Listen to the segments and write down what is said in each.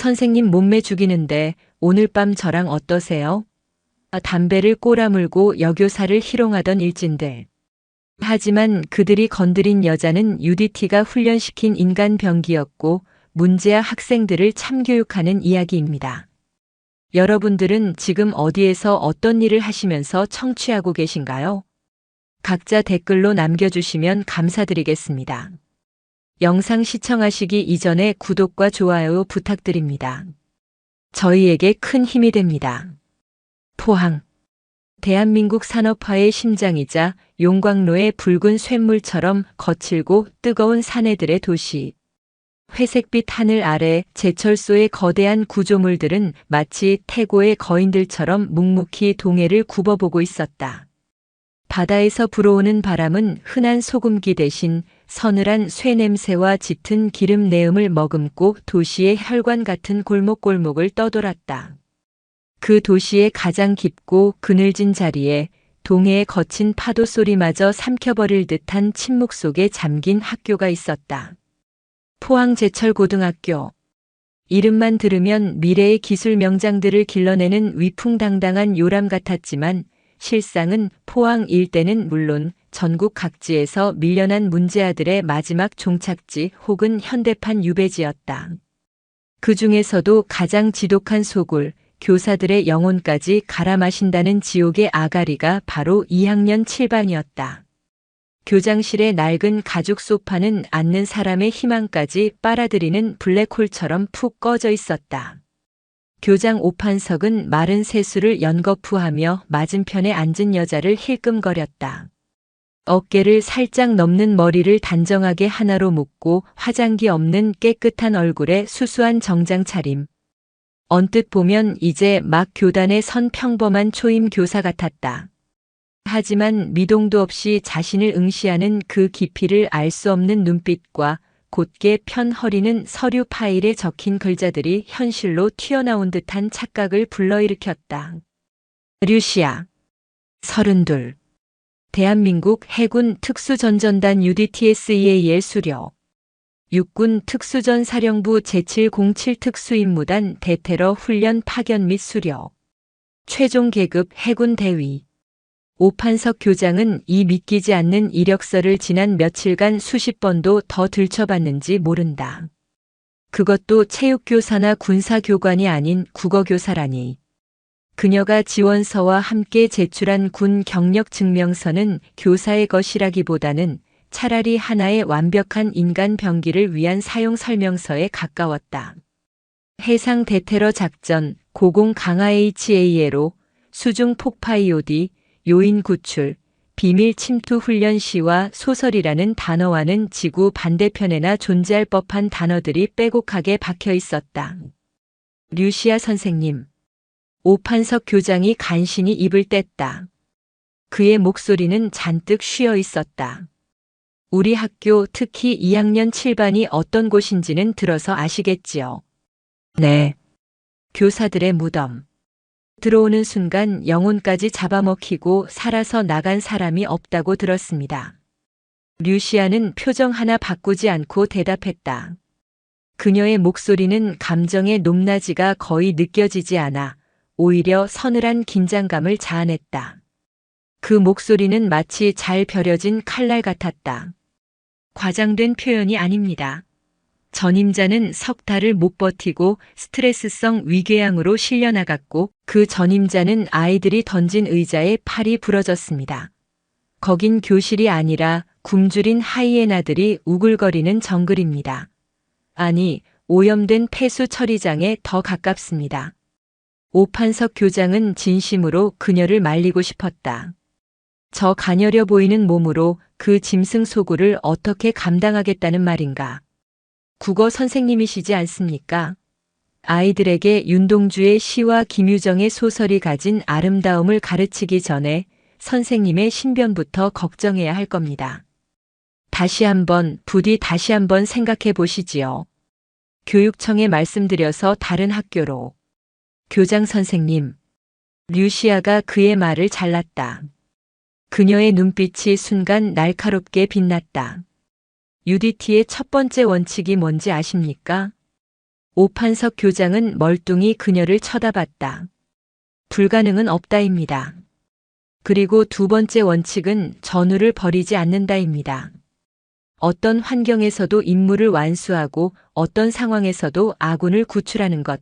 선생님 몸매 죽이는데 오늘 밤 저랑 어떠세요? 담배를 꼬라물고 여교사를 희롱하던 일진들. 하지만 그들이 건드린 여자는 UDT가 훈련시킨 인간 병기였고 문제아 학생들을 참교육하는 이야기입니다. 여러분들은 지금 어디에서 어떤 일을 하시면서 청취하고 계신가요? 각자 댓글로 남겨주시면 감사드리겠습니다. 영상 시청하시기 이전에 구독과 좋아요 부탁드립니다. 저희에게 큰 힘이 됩니다. 포항. 대한민국 산업화의 심장이자 용광로의 붉은 쇳물처럼 거칠고 뜨거운 사내들의 도시. 회색빛 하늘 아래 제철소의 거대한 구조물들은 마치 태고의 거인들처럼 묵묵히 동해를 굽어보고 있었다. 바다에서 불어오는 바람은 흔한 소금기 대신 서늘한 쇠 냄새와 짙은 기름 내음을 머금고 도시의 혈관 같은 골목골목을 떠돌았다. 그 도시의 가장 깊고 그늘진 자리에 동해의 거친 파도 소리마저 삼켜버릴 듯한 침묵 속에 잠긴 학교가 있었다. 포항제철고등학교. 이름만 들으면 미래의 기술 명장들을 길러내는 위풍당당한 요람 같았지만 실상은 포항 일대는 물론 전국 각지에서 밀려난 문제아들의 마지막 종착지 혹은 현대판 유배지였다. 그 중에서도 가장 지독한 소굴, 교사들의 영혼까지 갈아마신다는 지옥의 아가리가 바로 2학년 7반이었다. 교장실의 낡은 가죽 소파는 앉는 사람의 희망까지 빨아들이는 블랙홀처럼 푹 꺼져 있었다. 교장 오판석은 마른 세수를 연거푸하며 맞은편에 앉은 여자를 힐끔거렸다. 어깨를 살짝 넘는 머리를 단정하게 하나로 묶고 화장기 없는 깨끗한 얼굴에 수수한 정장 차림. 언뜻 보면 이제 막 교단에 선 평범한 초임 교사 같았다. 하지만 미동도 없이 자신을 응시하는 그 깊이를 알 수 없는 눈빛과 곧게 편 허리는 서류 파일에 적힌 글자들이 현실로 튀어나온 듯한 착각을 불러일으켰다. 류시아. 32. 대한민국 해군 특수전전단 UDTSEAL 수료. 육군 특수전사령부 제707 특수임무단 대테러 훈련 파견 및 수료. 최종 계급 해군 대위. 오판석 교장은 이 믿기지 않는 이력서를 지난 며칠간 수십 번도 더 들춰봤는지 모른다. 그것도 체육교사나 군사교관이 아닌 국어교사라니. 그녀가 지원서와 함께 제출한 군 경력 증명서는 교사의 것이라기보다는 차라리 하나의 완벽한 인간 병기를 위한 사용 설명서에 가까웠다. 해상 대테러 작전, 고공 강화 HALO, 수중 폭파 EOD, 요인 구출, 비밀 침투 훈련 시와 소설이라는 단어와는 지구 반대편에나 존재할 법한 단어들이 빼곡하게 박혀 있었다. 류시아 선생님. 오판석 교장이 간신히 입을 뗐다. 그의 목소리는 잔뜩 쉬어 있었다. 우리 학교 특히 2학년 7반이 어떤 곳인지는 들어서 아시겠지요? 네. 교사들의 무덤. 들어오는 순간 영혼까지 잡아먹히고 살아서 나간 사람이 없다고 들었습니다. 류시아는 표정 하나 바꾸지 않고 대답했다. 그녀의 목소리는 감정의 높낮이가 거의 느껴지지 않아 오히려 서늘한 긴장감을 자아냈다. 그 목소리는 마치 잘 벼려진 칼날 같았다. 과장된 표현이 아닙니다. 전임자는 석 달을 못 버티고 스트레스성 위궤양으로 실려나갔고 그 전임자는 아이들이 던진 의자에 팔이 부러졌습니다. 거긴 교실이 아니라 굶주린 하이에나들이 우글거리는 정글입니다. 아니, 오염된 폐수 처리장에 더 가깝습니다. 오판석 교장은 진심으로 그녀를 말리고 싶었다. 저 가녀려 보이는 몸으로 그 짐승 소굴을 어떻게 감당하겠다는 말인가. 국어 선생님이시지 않습니까? 아이들에게 윤동주의 시와 김유정의 소설이 가진 아름다움을 가르치기 전에 선생님의 신변부터 걱정해야 할 겁니다. 부디 다시 한번 생각해 보시지요. 교육청에 말씀드려서 다른 학교로. 교장 선생님. 류시아가 그의 말을 잘랐다. 그녀의 눈빛이 순간 날카롭게 빛났다. UDT의 첫 번째 원칙이 뭔지 아십니까? 오판석 교장은 멀뚱히 그녀를 쳐다봤다. 불가능은 없다입니다. 그리고 두 번째 원칙은 전우를 버리지 않는다입니다. 어떤 환경에서도 임무를 완수하고 어떤 상황에서도 아군을 구출하는 것.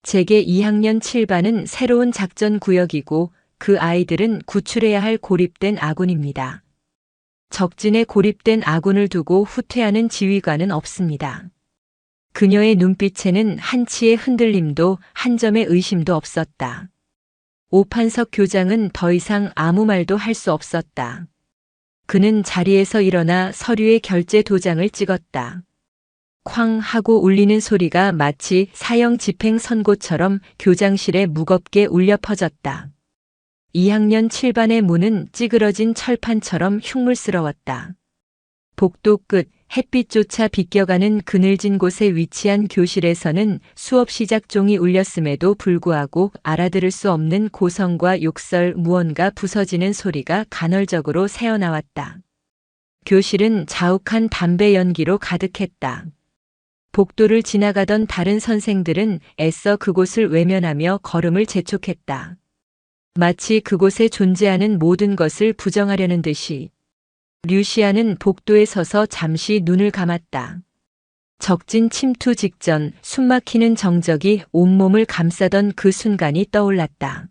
제게 2학년 7반은 새로운 작전 구역이고 그 아이들은 구출해야 할 고립된 아군입니다. 적진에 고립된 아군을 두고 후퇴하는 지휘관은 없습니다. 그녀의 눈빛에는 한치의 흔들림도 한 점의 의심도 없었다. 오판석 교장은 더 이상 아무 말도 할 수 없었다. 그는 자리에서 일어나 서류에 결제 도장을 찍었다. 쾅 하고 울리는 소리가 마치 사형 집행 선고처럼 교장실에 무겁게 울려 퍼졌다. 2학년 7반의 문은 찌그러진 철판처럼 흉물스러웠다. 복도 끝 햇빛조차 비껴가는 그늘진 곳에 위치한 교실에서는 수업 시작 종이 울렸음에도 불구하고 알아들을 수 없는 고성과 욕설, 무언가 부서지는 소리가 간헐적으로 새어나왔다. 교실은 자욱한 담배 연기로 가득했다. 복도를 지나가던 다른 선생들은 애써 그곳을 외면하며 걸음을 재촉했다. 마치 그곳에 존재하는 모든 것을 부정하려는 듯이. 류시아는 복도에 서서 잠시 눈을 감았다. 적진 침투 직전 숨막히는 정적이 온몸을 감싸던 그 순간이 떠올랐다.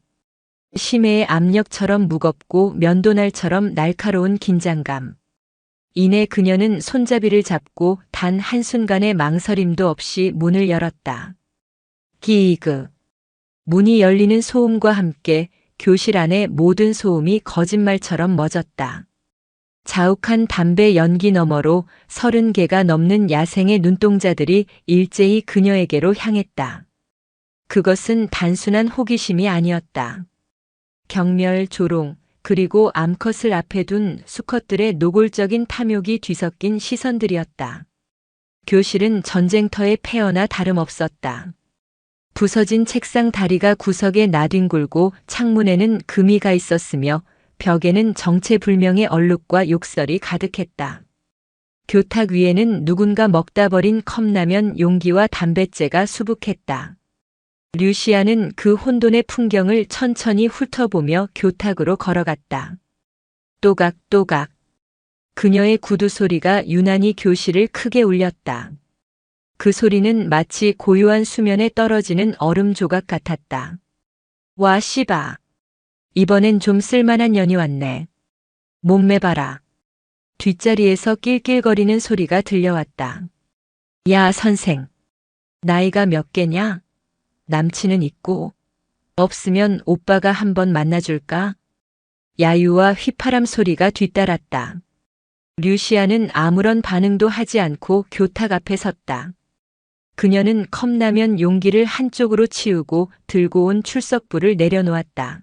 심해의 압력처럼 무겁고 면도날처럼 날카로운 긴장감. 이내 그녀는 손잡이를 잡고 단 한순간의 망설임도 없이 문을 열었다. 기이그. 문이 열리는 소음과 함께 교실 안의 모든 소음이 거짓말처럼 멎었다. 자욱한 담배 연기 너머로 30개가 넘는 야생의 눈동자들이 일제히 그녀에게로 향했다. 그것은 단순한 호기심이 아니었다. 경멸, 조롱, 그리고 암컷을 앞에 둔 수컷들의 노골적인 탐욕이 뒤섞인 시선들이었다. 교실은 전쟁터의 폐허나 다름없었다. 부서진 책상 다리가 구석에 나뒹굴고 창문에는 금이가 있었으며 벽에는 정체불명의 얼룩과 욕설이 가득했다. 교탁 위에는 누군가 먹다 버린 컵라면 용기와 담뱃재가 수북했다. 류시아는 그 혼돈의 풍경을 천천히 훑어보며 교탁으로 걸어갔다. 또각또각. 그녀의 구두 소리가 유난히 교실을 크게 울렸다. 그 소리는 마치 고요한 수면에 떨어지는 얼음 조각 같았다. 와 씨바. 이번엔 좀 쓸만한 년이 왔네. 몸매 봐라. 뒷자리에서 낄낄거리는 소리가 들려왔다. 야 선생. 나이가 몇 개냐? 남친은 있고. 없으면 오빠가 한번 만나줄까? 야유와 휘파람 소리가 뒤따랐다. 류시아는 아무런 반응도 하지 않고 교탁 앞에 섰다. 그녀는 컵라면 용기를 한쪽으로 치우고 들고 온 출석부를 내려놓았다.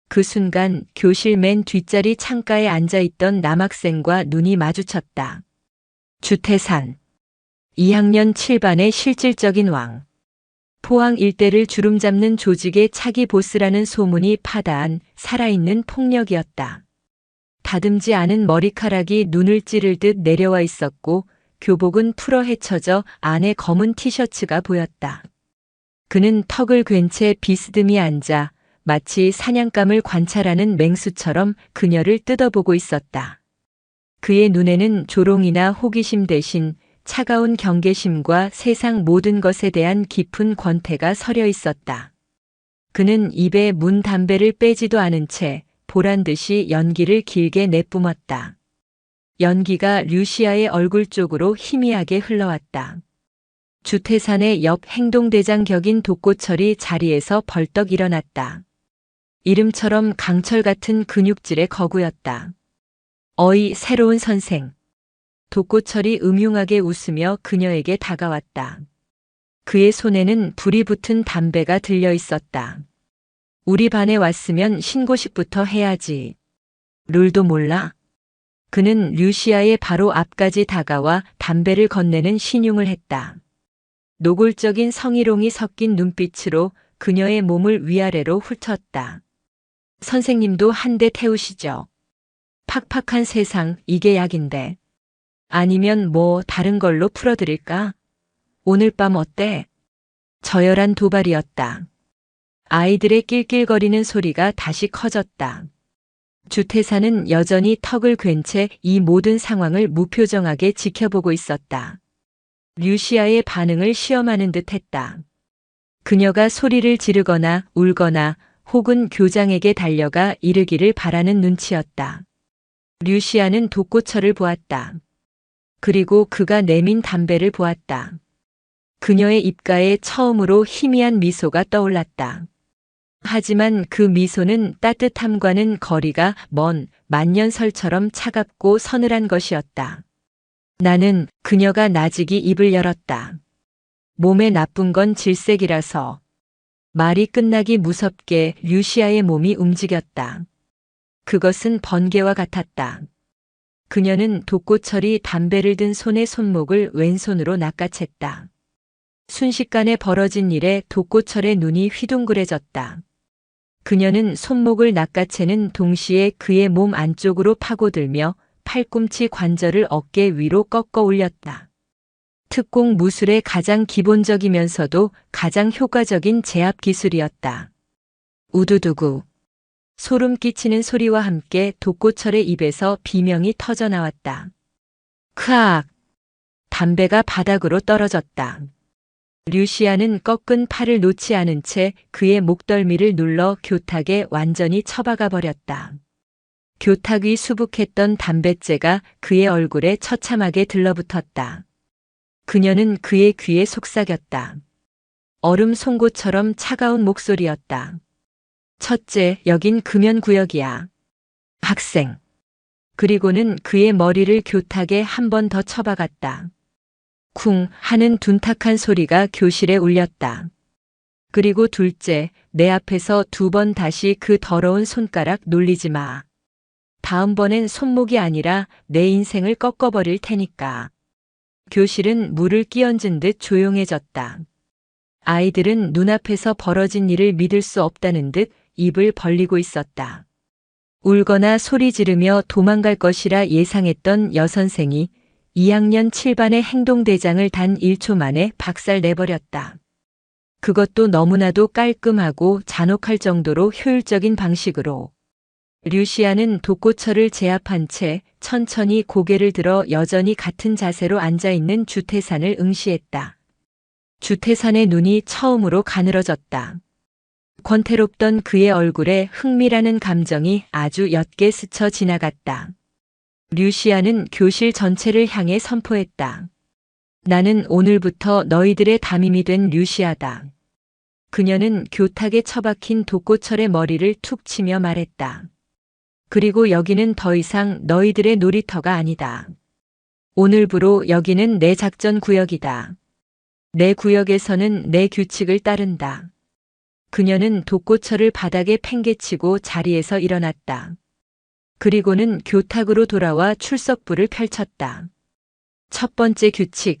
그 순간 교실 맨 뒷자리 창가에 앉아있던 남학생과 눈이 마주쳤다. 주태산. 2학년 7반의 실질적인 왕. 포항 일대를 주름잡는 조직의 차기 보스라는 소문이 파다한 살아있는 폭력이었다. 다듬지 않은 머리카락이 눈을 찌를 듯 내려와 있었고 교복은 풀어 헤쳐져 안에 검은 티셔츠가 보였다. 그는 턱을 괜 채 비스듬히 앉아 마치 사냥감을 관찰하는 맹수처럼 그녀를 뜯어보고 있었다. 그의 눈에는 조롱이나 호기심 대신 차가운 경계심과 세상 모든 것에 대한 깊은 권태가 서려 있었다. 그는 입에 문 담배를 빼지도 않은 채 보란듯이 연기를 길게 내뿜었다. 연기가 류시아의 얼굴 쪽으로 희미하게 흘러왔다. 주태산의 옆 행동대장 격인 독고철이 자리에서 벌떡 일어났다. 이름처럼 강철 같은 근육질의 거구였다. 어이 새로운 선생. 독고철이 음흉하게 웃으며 그녀에게 다가왔다. 그의 손에는 불이 붙은 담배가 들려 있었다. 우리 반에 왔으면 신고식부터 해야지. 룰도 몰라? 그는 류시아의 바로 앞까지 다가와 담배를 건네는 신용을 했다. 노골적인 성희롱이 섞인 눈빛으로 그녀의 몸을 위아래로 훑었다. 선생님도 한 대 태우시죠. 팍팍한 세상, 이게 약인데. 아니면 뭐 다른 걸로 풀어드릴까? 오늘 밤 어때? 저열한 도발이었다. 아이들의 낄낄거리는 소리가 다시 커졌다. 주태사는 여전히 턱을 괜 채 이 모든 상황을 무표정하게 지켜보고 있었다. 류시아의 반응을 시험하는 듯 했다. 그녀가 소리를 지르거나 울거나 혹은 교장에게 달려가 이르기를 바라는 눈치였다. 류시아는 독고철을 보았다. 그리고 그가 내민 담배를 보았다. 그녀의 입가에 처음으로 희미한 미소가 떠올랐다. 하지만 그 미소는 따뜻함과는 거리가 먼 만년설처럼 차갑고 서늘한 것이었다. 나는 그녀가 나직이 입을 열었다. 몸에 나쁜 건 질색이라서. 말이 끝나기 무섭게 류시아의 몸이 움직였다. 그것은 번개와 같았다. 그녀는 독고철이 담배를 든 손의 손목을 왼손으로 낚아챘다. 순식간에 벌어진 일에 독고철의 눈이 휘둥그레졌다. 그녀는 손목을 낚아채는 동시에 그의 몸 안쪽으로 파고들며 팔꿈치 관절을 어깨 위로 꺾어 올렸다. 특공 무술의 가장 기본적이면서도 가장 효과적인 제압 기술이었다. 우두두구. 소름 끼치는 소리와 함께 독고철의 입에서 비명이 터져 나왔다. 크악! 담배가 바닥으로 떨어졌다. 류시아는 꺾은 팔을 놓지 않은 채 그의 목덜미를 눌러 교탁에 완전히 처박아 버렸다. 교탁 위 수북했던 담뱃재가 그의 얼굴에 처참하게 들러붙었다. 그녀는 그의 귀에 속삭였다. 얼음 송곳처럼 차가운 목소리였다. 첫째, 여긴 금연구역이야. 학생. 그리고는 그의 머리를 교탁에 한 번 더 쳐박았다. 쿵 하는 둔탁한 소리가 교실에 울렸다. 그리고 둘째, 내 앞에서 2번 다시 그 더러운 손가락 놀리지 마. 다음번엔 손목이 아니라 내 인생을 꺾어버릴 테니까. 교실은 물을 끼얹은 듯 조용해졌다. 아이들은 눈앞에서 벌어진 일을 믿을 수 없다는 듯 입을 벌리고 있었다. 울거나 소리 지르며 도망갈 것이라 예상했던 여선생이 2학년 7반의 행동대장을 단 1초 만에 박살내버렸다. 그것도 너무나도 깔끔하고 잔혹할 정도로 효율적인 방식으로. 류시아는 독고철을 제압한 채 천천히 고개를 들어 여전히 같은 자세로 앉아있는 주태산을 응시했다. 주태산의 눈이 처음으로 가늘어졌다. 권태롭던 그의 얼굴에 흥미라는 감정이 아주 옅게 스쳐 지나갔다. 류시아는 교실 전체를 향해 선포했다. 나는 오늘부터 너희들의 담임이 된 류시아다. 그녀는 교탁에 처박힌 독고철의 머리를 툭 치며 말했다. 그리고 여기는 더 이상 너희들의 놀이터가 아니다. 오늘부로 여기는 내 작전 구역이다. 내 구역에서는 내 규칙을 따른다. 그녀는 독고철을 바닥에 팽개치고 자리에서 일어났다. 그리고는 교탁으로 돌아와 출석부를 펼쳤다. 첫 번째 규칙.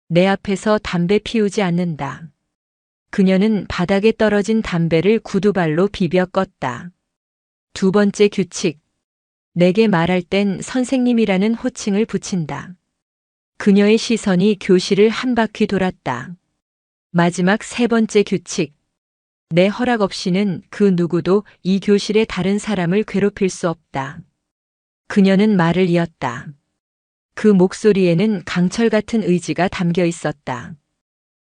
내 앞에서 담배 피우지 않는다. 그녀는 바닥에 떨어진 담배를 구두발로 비벼 껐다. 두 번째 규칙. 내게 말할 땐 선생님이라는 호칭을 붙인다. 그녀의 시선이 교실을 한 바퀴 돌았다. 마지막 세 번째 규칙. 내 허락 없이는 그 누구도 이 교실의 다른 사람을 괴롭힐 수 없다. 그녀는 말을 이었다. 그 목소리에는 강철 같은 의지가 담겨 있었다.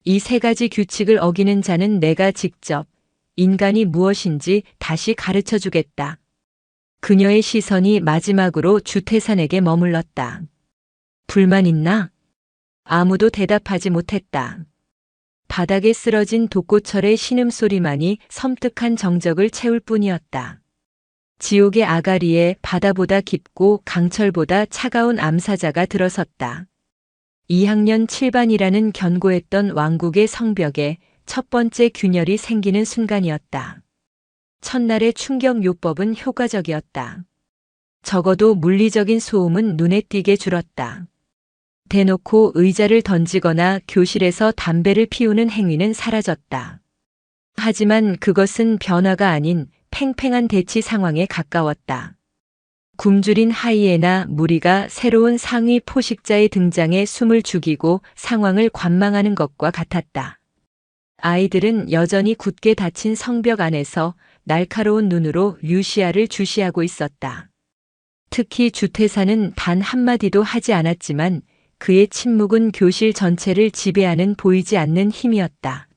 이 세 가지 규칙을 어기는 자는 내가 직접 인간이 무엇인지 다시 가르쳐 주겠다. 그녀의 시선이 마지막으로 주태산에게 머물렀다. 불만 있나? 아무도 대답하지 못했다. 바닥에 쓰러진 독고철의 신음소리만이 섬뜩한 정적을 채울 뿐이었다. 지옥의 아가리에 바다보다 깊고 강철보다 차가운 암사자가 들어섰다. 2학년 7반이라는 견고했던 왕국의 성벽에 첫 번째 균열이 생기는 순간이었다. 첫날의 충격요법은 효과적이었다. 적어도 물리적인 소음은 눈에 띄게 줄었다. 대놓고 의자를 던지거나 교실에서 담배를 피우는 행위는 사라졌다. 하지만 그것은 변화가 아닌 팽팽한 대치 상황에 가까웠다. 굶주린 하이에나 무리가 새로운 상위 포식자의 등장에 숨을 죽이고 상황을 관망하는 것과 같았다. 아이들은 여전히 굳게 닫힌 성벽 안에서 날카로운 눈으로 류시아를 주시하고 있었다. 특히 주태사는 단 한마디도 하지 않았지만 그의 침묵은 교실 전체를 지배하는 보이지 않는 힘이었다.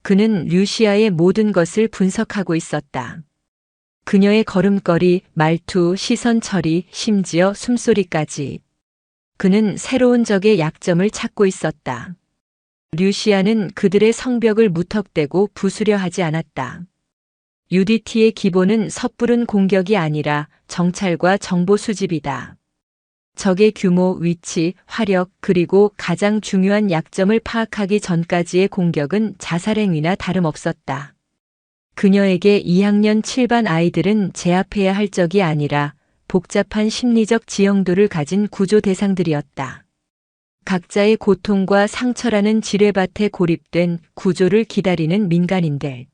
그는 류시아의 모든 것을 분석하고 있었다. 그녀의 걸음걸이, 말투, 시선 처리, 심지어 숨소리까지. 그는 새로운 적의 약점을 찾고 있었다. 류시아는 그들의 성벽을 무턱대고 부수려 하지 않았다. UDT의 기본은 섣부른 공격이 아니라 정찰과 정보 수집이다. 적의 규모, 위치, 화력, 그리고 가장 중요한 약점을 파악하기 전까지의 공격은 자살행위나 다름없었다. 그녀에게 2학년 7반 아이들은 제압해야 할 적이 아니라 복잡한 심리적 지형도를 가진 구조 대상들이었다. 각자의 고통과 상처라는 지뢰밭에 고립된 구조를 기다리는 민간인들.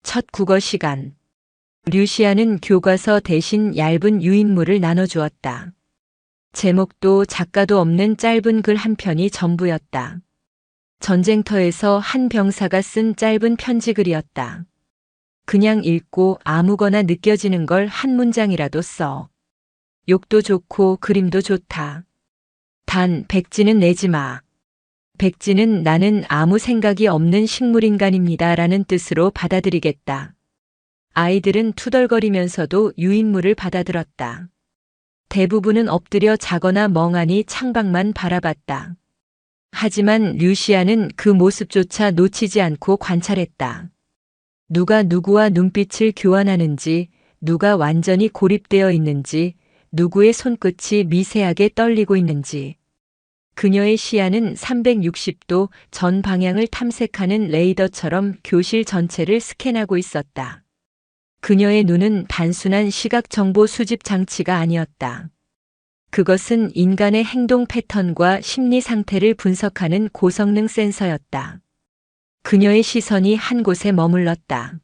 첫 국어 시간. 류시아는 교과서 대신 얇은 유인물을 나눠주었다. 제목도 작가도 없는 짧은 글 한 편이 전부였다. 전쟁터에서 한 병사가 쓴 짧은 편지글이었다. 그냥 읽고 아무거나 느껴지는 걸 한 문장이라도 써. 욕도 좋고 그림도 좋다. 단 백지는 내지 마. 백지는 나는 아무 생각이 없는 식물인간입니다 라는 뜻으로 받아들이겠다. 아이들은 투덜거리면서도 유인물을 받아들었다. 대부분은 엎드려 자거나 멍하니 창밖만 바라봤다. 하지만 류시아는 그 모습조차 놓치지 않고 관찰했다. 누가 누구와 눈빛을 교환하는지, 누가 완전히 고립되어 있는지, 누구의 손끝이 미세하게 떨리고 있는지. 그녀의 시야는 360도 전 방향을 탐색하는 레이더처럼 교실 전체를 스캔하고 있었다. 그녀의 눈은 단순한 시각 정보 수집 장치가 아니었다. 그것은 인간의 행동 패턴과 심리 상태를 분석하는 고성능 센서였다. 그녀의 시선이 한 곳에 머물렀다.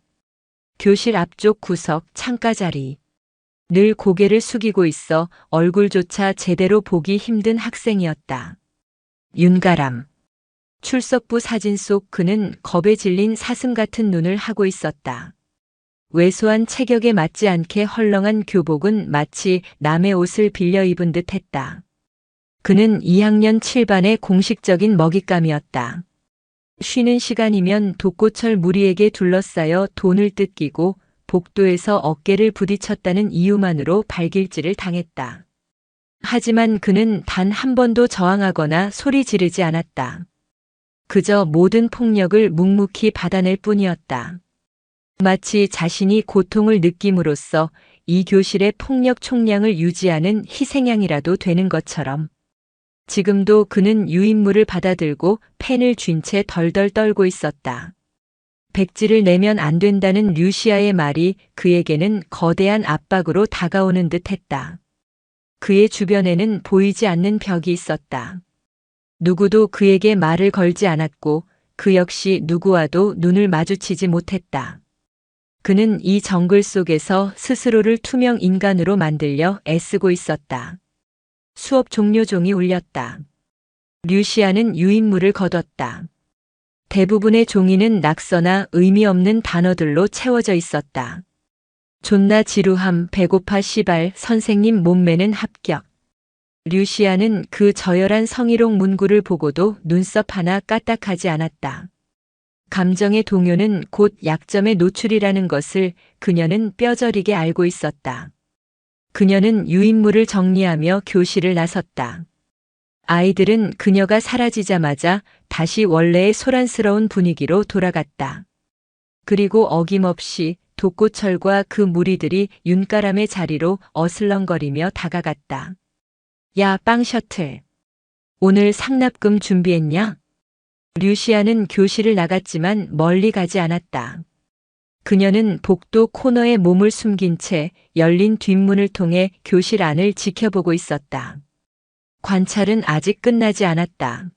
교실 앞쪽 구석 창가 자리. 늘 고개를 숙이고 있어 얼굴조차 제대로 보기 힘든 학생이었다. 윤가람. 출석부 사진 속 그는 겁에 질린 사슴 같은 눈을 하고 있었다. 왜소한 체격에 맞지 않게 헐렁한 교복은 마치 남의 옷을 빌려 입은 듯 했다. 그는 2학년 7반의 공식적인 먹잇감이었다. 쉬는 시간이면 독고철 무리에게 둘러싸여 돈을 뜯기고 복도에서 어깨를 부딪혔다는 이유만으로 발길질을 당했다. 하지만 그는 단 한 번도 저항하거나 소리 지르지 않았다. 그저 모든 폭력을 묵묵히 받아낼 뿐이었다. 마치 자신이 고통을 느낌으로써 이 교실의 폭력 총량을 유지하는 희생양이라도 되는 것처럼. 지금도 그는 유인물을 받아들고 펜을 쥔 채 덜덜 떨고 있었다. 백지를 내면 안 된다는 류시아의 말이 그에게는 거대한 압박으로 다가오는 듯 했다. 그의 주변에는 보이지 않는 벽이 있었다. 누구도 그에게 말을 걸지 않았고 그 역시 누구와도 눈을 마주치지 못했다. 그는 이 정글 속에서 스스로를 투명 인간으로 만들려 애쓰고 있었다. 수업 종료종이 울렸다. 류시아는 유인물을 거뒀다. 대부분의 종이는 낙서나 의미 없는 단어들로 채워져 있었다. 존나 지루함, 배고파 시발, 선생님 몸매는 합격. 류시아는 그 저열한 성희롱 문구를 보고도 눈썹 하나 까딱하지 않았다. 감정의 동요는 곧 약점의 노출이라는 것을 그녀는 뼈저리게 알고 있었다. 그녀는 유인물을 정리하며 교실을 나섰다. 아이들은 그녀가 사라지자마자 다시 원래의 소란스러운 분위기로 돌아갔다. 그리고 어김없이 독고철과 그 무리들이 윤가람의 자리로 어슬렁거리며 다가갔다. 야, 빵 셔틀. 오늘 상납금 준비했냐? 류시아는 교실을 나갔지만 멀리 가지 않았다. 그녀는 복도 코너에 몸을 숨긴 채 열린 뒷문을 통해 교실 안을 지켜보고 있었다. 관찰은 아직 끝나지 않았다.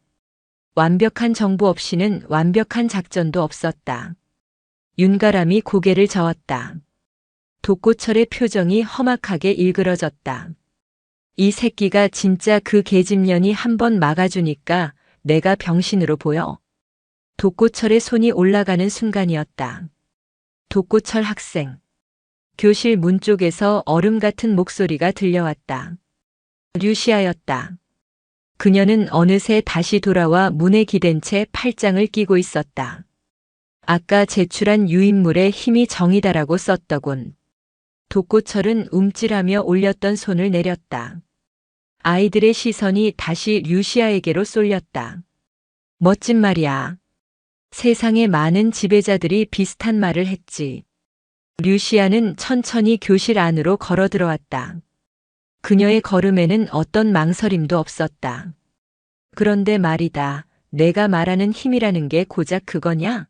완벽한 정보 없이는 완벽한 작전도 없었다. 윤가람이 고개를 저었다. 독고철의 표정이 험악하게 일그러졌다. 이 새끼가 진짜 그 계집년이 한번 막아주니까 내가 병신으로 보여. 독고철의 손이 올라가는 순간이었다. 독고철 학생. 교실 문 쪽에서 얼음 같은 목소리가 들려왔다. 류시아였다. 그녀는 어느새 다시 돌아와 문에 기댄 채 팔짱을 끼고 있었다. 아까 제출한 유인물에 힘이 정이다라고 썼더군. 독고철은 움찔하며 올렸던 손을 내렸다. 아이들의 시선이 다시 류시아에게로 쏠렸다. 멋진 말이야. 세상의 많은 지배자들이 비슷한 말을 했지. 류시아는 천천히 교실 안으로 걸어 들어왔다. 그녀의 걸음에는 어떤 망설임도 없었다. 그런데 말이다. 내가 말하는 힘이라는 게 고작 그거냐?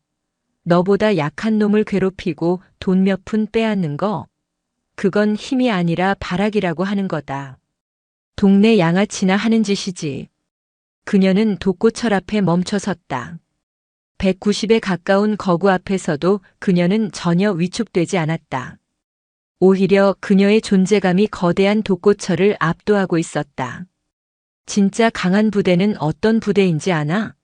너보다 약한 놈을 괴롭히고 돈 몇 푼 빼앗는 거? 그건 힘이 아니라 발악이라고 하는 거다. 동네 양아치나 하는 짓이지. 그녀는 독고철 앞에 멈춰섰다. 190에 가까운 거구 앞에서도 그녀는 전혀 위축되지 않았다. 오히려 그녀의 존재감이 거대한 독고철을 압도하고 있었다. 진짜 강한 부대는 어떤 부대인지 아나?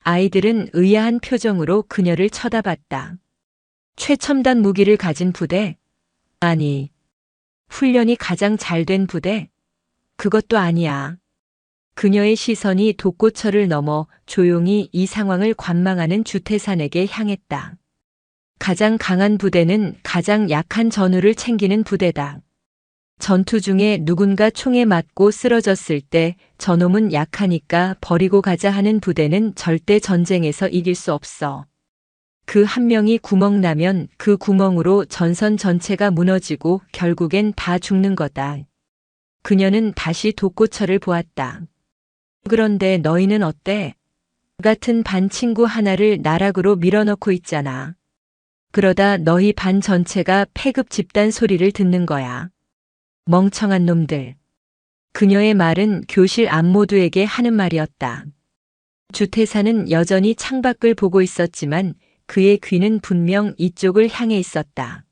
아이들은 의아한 표정으로 그녀를 쳐다봤다. 최첨단 무기를 가진 부대? 아니, 훈련이 가장 잘 된 부대? 그것도 아니야. 그녀의 시선이 독고철을 넘어 조용히 이 상황을 관망하는 주태산에게 향했다. 가장 강한 부대는 가장 약한 전우를 챙기는 부대다. 전투 중에 누군가 총에 맞고 쓰러졌을 때 저놈은 약하니까 버리고 가자 하는 부대는 절대 전쟁에서 이길 수 없어. 그 한 명이 구멍 나면 그 구멍으로 전선 전체가 무너지고 결국엔 다 죽는 거다. 그녀는 다시 독고철을 보았다. 그런데 너희는 어때? 같은 반 친구 하나를 나락으로 밀어넣고 있잖아. 그러다 너희 반 전체가 패급 집단 소리를 듣는 거야. 멍청한 놈들. 그녀의 말은 교실 안 모두에게 하는 말이었다. 주태사는 여전히 창밖을 보고 있었지만 그의 귀는 분명 이쪽을 향해 있었다.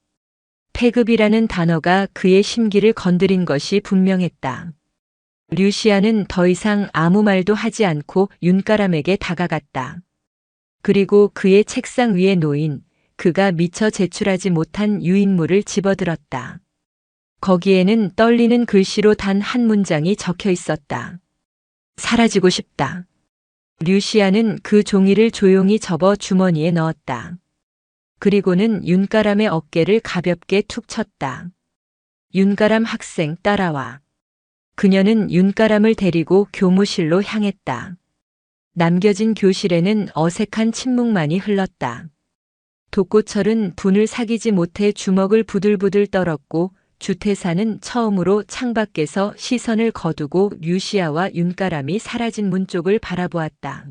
패급이라는 단어가 그의 심기를 건드린 것이 분명했다. 류시아는 더 이상 아무 말도 하지 않고 윤가람에게 다가갔다. 그리고 그의 책상 위에 놓인 그가 미처 제출하지 못한 유인물을 집어들었다. 거기에는 떨리는 글씨로 단 한 문장이 적혀 있었다. 사라지고 싶다. 류시아는 그 종이를 조용히 접어 주머니에 넣었다. 그리고는 윤가람의 어깨를 가볍게 툭 쳤다. 윤가람 학생 따라와. 그녀는 윤가람을 데리고 교무실로 향했다. 남겨진 교실에는 어색한 침묵만이 흘렀다. 독고철은 분을 사귀지 못해 주먹을 부들부들 떨었고 주태사는 처음으로 창밖에서 시선을 거두고 류시아와 윤가람이 사라진 문 쪽을 바라보았다.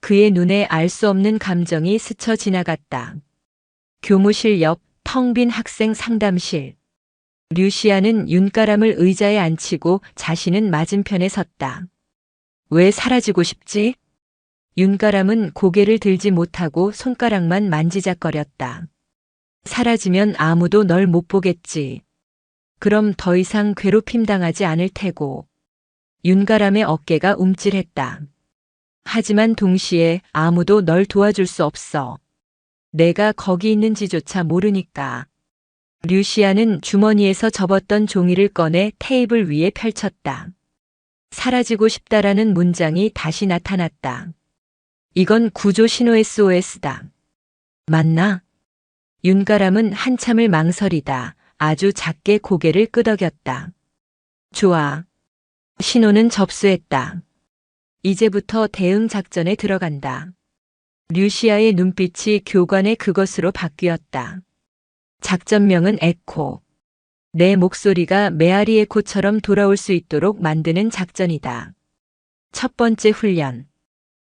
그의 눈에 알 수 없는 감정이 스쳐 지나갔다. 교무실 옆 텅 빈 학생 상담실. 류시아는 윤가람을 의자에 앉히고 자신은 맞은편에 섰다. 왜 사라지고 싶지? 윤가람은 고개를 들지 못하고 손가락만 만지작거렸다. 사라지면 아무도 널 못 보겠지. 그럼 더 이상 괴롭힘 당하지 않을 테고. 윤가람의 어깨가 움찔했다. 하지만 동시에 아무도 널 도와줄 수 없어. 내가 거기 있는지조차 모르니까. 류시아는 주머니에서 접었던 종이를 꺼내 테이블 위에 펼쳤다. 사라지고 싶다라는 문장이 다시 나타났다. 이건 구조 신호 SOS다. 맞나? 윤가람은 한참을 망설이다 아주 작게 고개를 끄덕였다. 좋아. 신호는 접수했다. 이제부터 대응 작전에 들어간다. 류시아의 눈빛이 교관의 그것으로 바뀌었다. 작전명은 에코. 내 목소리가 메아리 에코처럼 돌아올 수 있도록 만드는 작전이다. 첫 번째 훈련.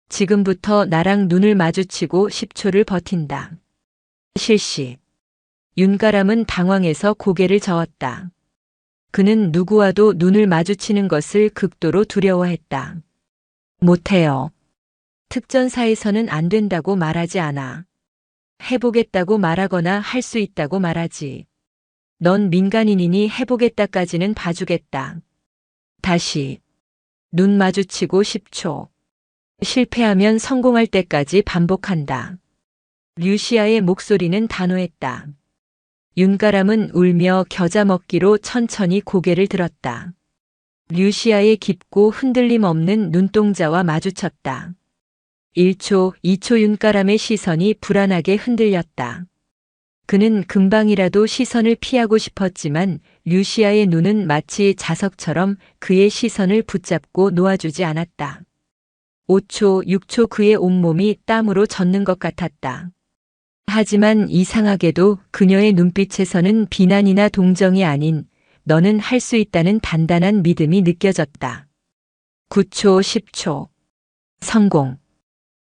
지금부터 나랑 눈을 마주치고 10초를 버틴다. 실시. 윤가람은 당황해서 고개를 저었다. 그는 누구와도 눈을 마주치는 것을 극도로 두려워했다. 못해요. 특전사에서는 안 된다고 말하지 않아. 해보겠다고 말하거나 할 수 있다고 말하지. 넌 민간인이니 해보겠다까지는 봐주겠다. 다시. 눈 마주치고 10초. 실패하면 성공할 때까지 반복한다. 류시아의 목소리는 단호했다. 윤가람은 울며 겨자 먹기로 천천히 고개를 들었다. 류시아의 깊고 흔들림 없는 눈동자와 마주쳤다. 1초, 2초 윤가람의 시선이 불안하게 흔들렸다. 그는 금방이라도 시선을 피하고 싶었지만 류시아의 눈은 마치 자석처럼 그의 시선을 붙잡고 놓아주지 않았다. 5초, 6초 그의 온몸이 땀으로 젖는 것 같았다. 하지만 이상하게도 그녀의 눈빛에서는 비난이나 동정이 아닌 너는 할 수 있다는 단단한 믿음이 느껴졌다. 9초, 10초. 성공.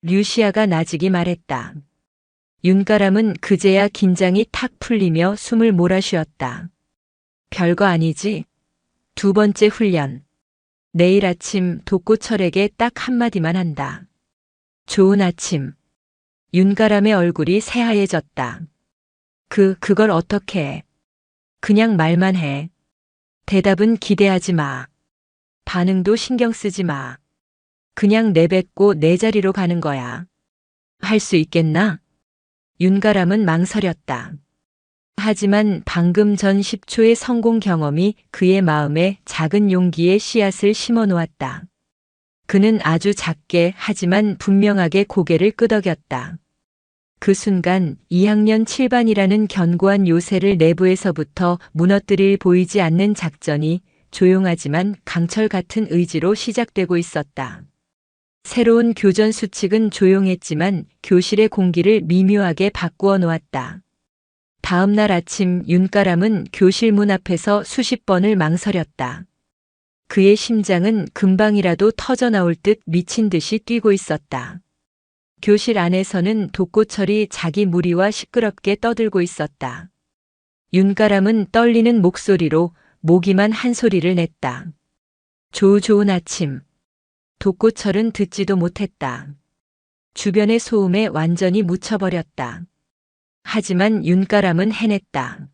류시아가 나직이 말했다. 윤가람은 그제야 긴장이 탁 풀리며 숨을 몰아쉬었다. 별거 아니지. 두 번째 훈련. 내일 아침 독고철에게 딱 한마디만 한다. 좋은 아침. 윤가람의 얼굴이 새하얘졌다. 그걸 어떻게 해? 그냥 말만 해. 대답은 기대하지 마. 반응도 신경 쓰지 마. 그냥 내뱉고 내 자리로 가는 거야. 할 수 있겠나? 윤가람은 망설였다. 하지만 방금 전 10초의 성공 경험이 그의 마음에 작은 용기의 씨앗을 심어 놓았다. 그는 아주 작게 하지만 분명하게 고개를 끄덕였다. 그 순간 2학년 7반이라는 견고한 요새를 내부에서부터 무너뜨릴 보이지 않는 작전이 조용하지만 강철 같은 의지로 시작되고 있었다. 새로운 교전 수칙은 조용했지만 교실의 공기를 미묘하게 바꾸어 놓았다. 다음 날 아침 윤가람은 교실 문 앞에서 수십 번을 망설였다. 그의 심장은 금방이라도 터져나올 듯 미친 듯이 뛰고 있었다. 교실 안에서는 독고철이 자기 무리와 시끄럽게 떠들고 있었다. 윤가람은 떨리는 목소리로 모기만 한 소리를 냈다. 좋은 아침. 독고철은 듣지도 못했다. 주변의 소음에 완전히 묻혀버렸다. 하지만 윤가람은 해냈다.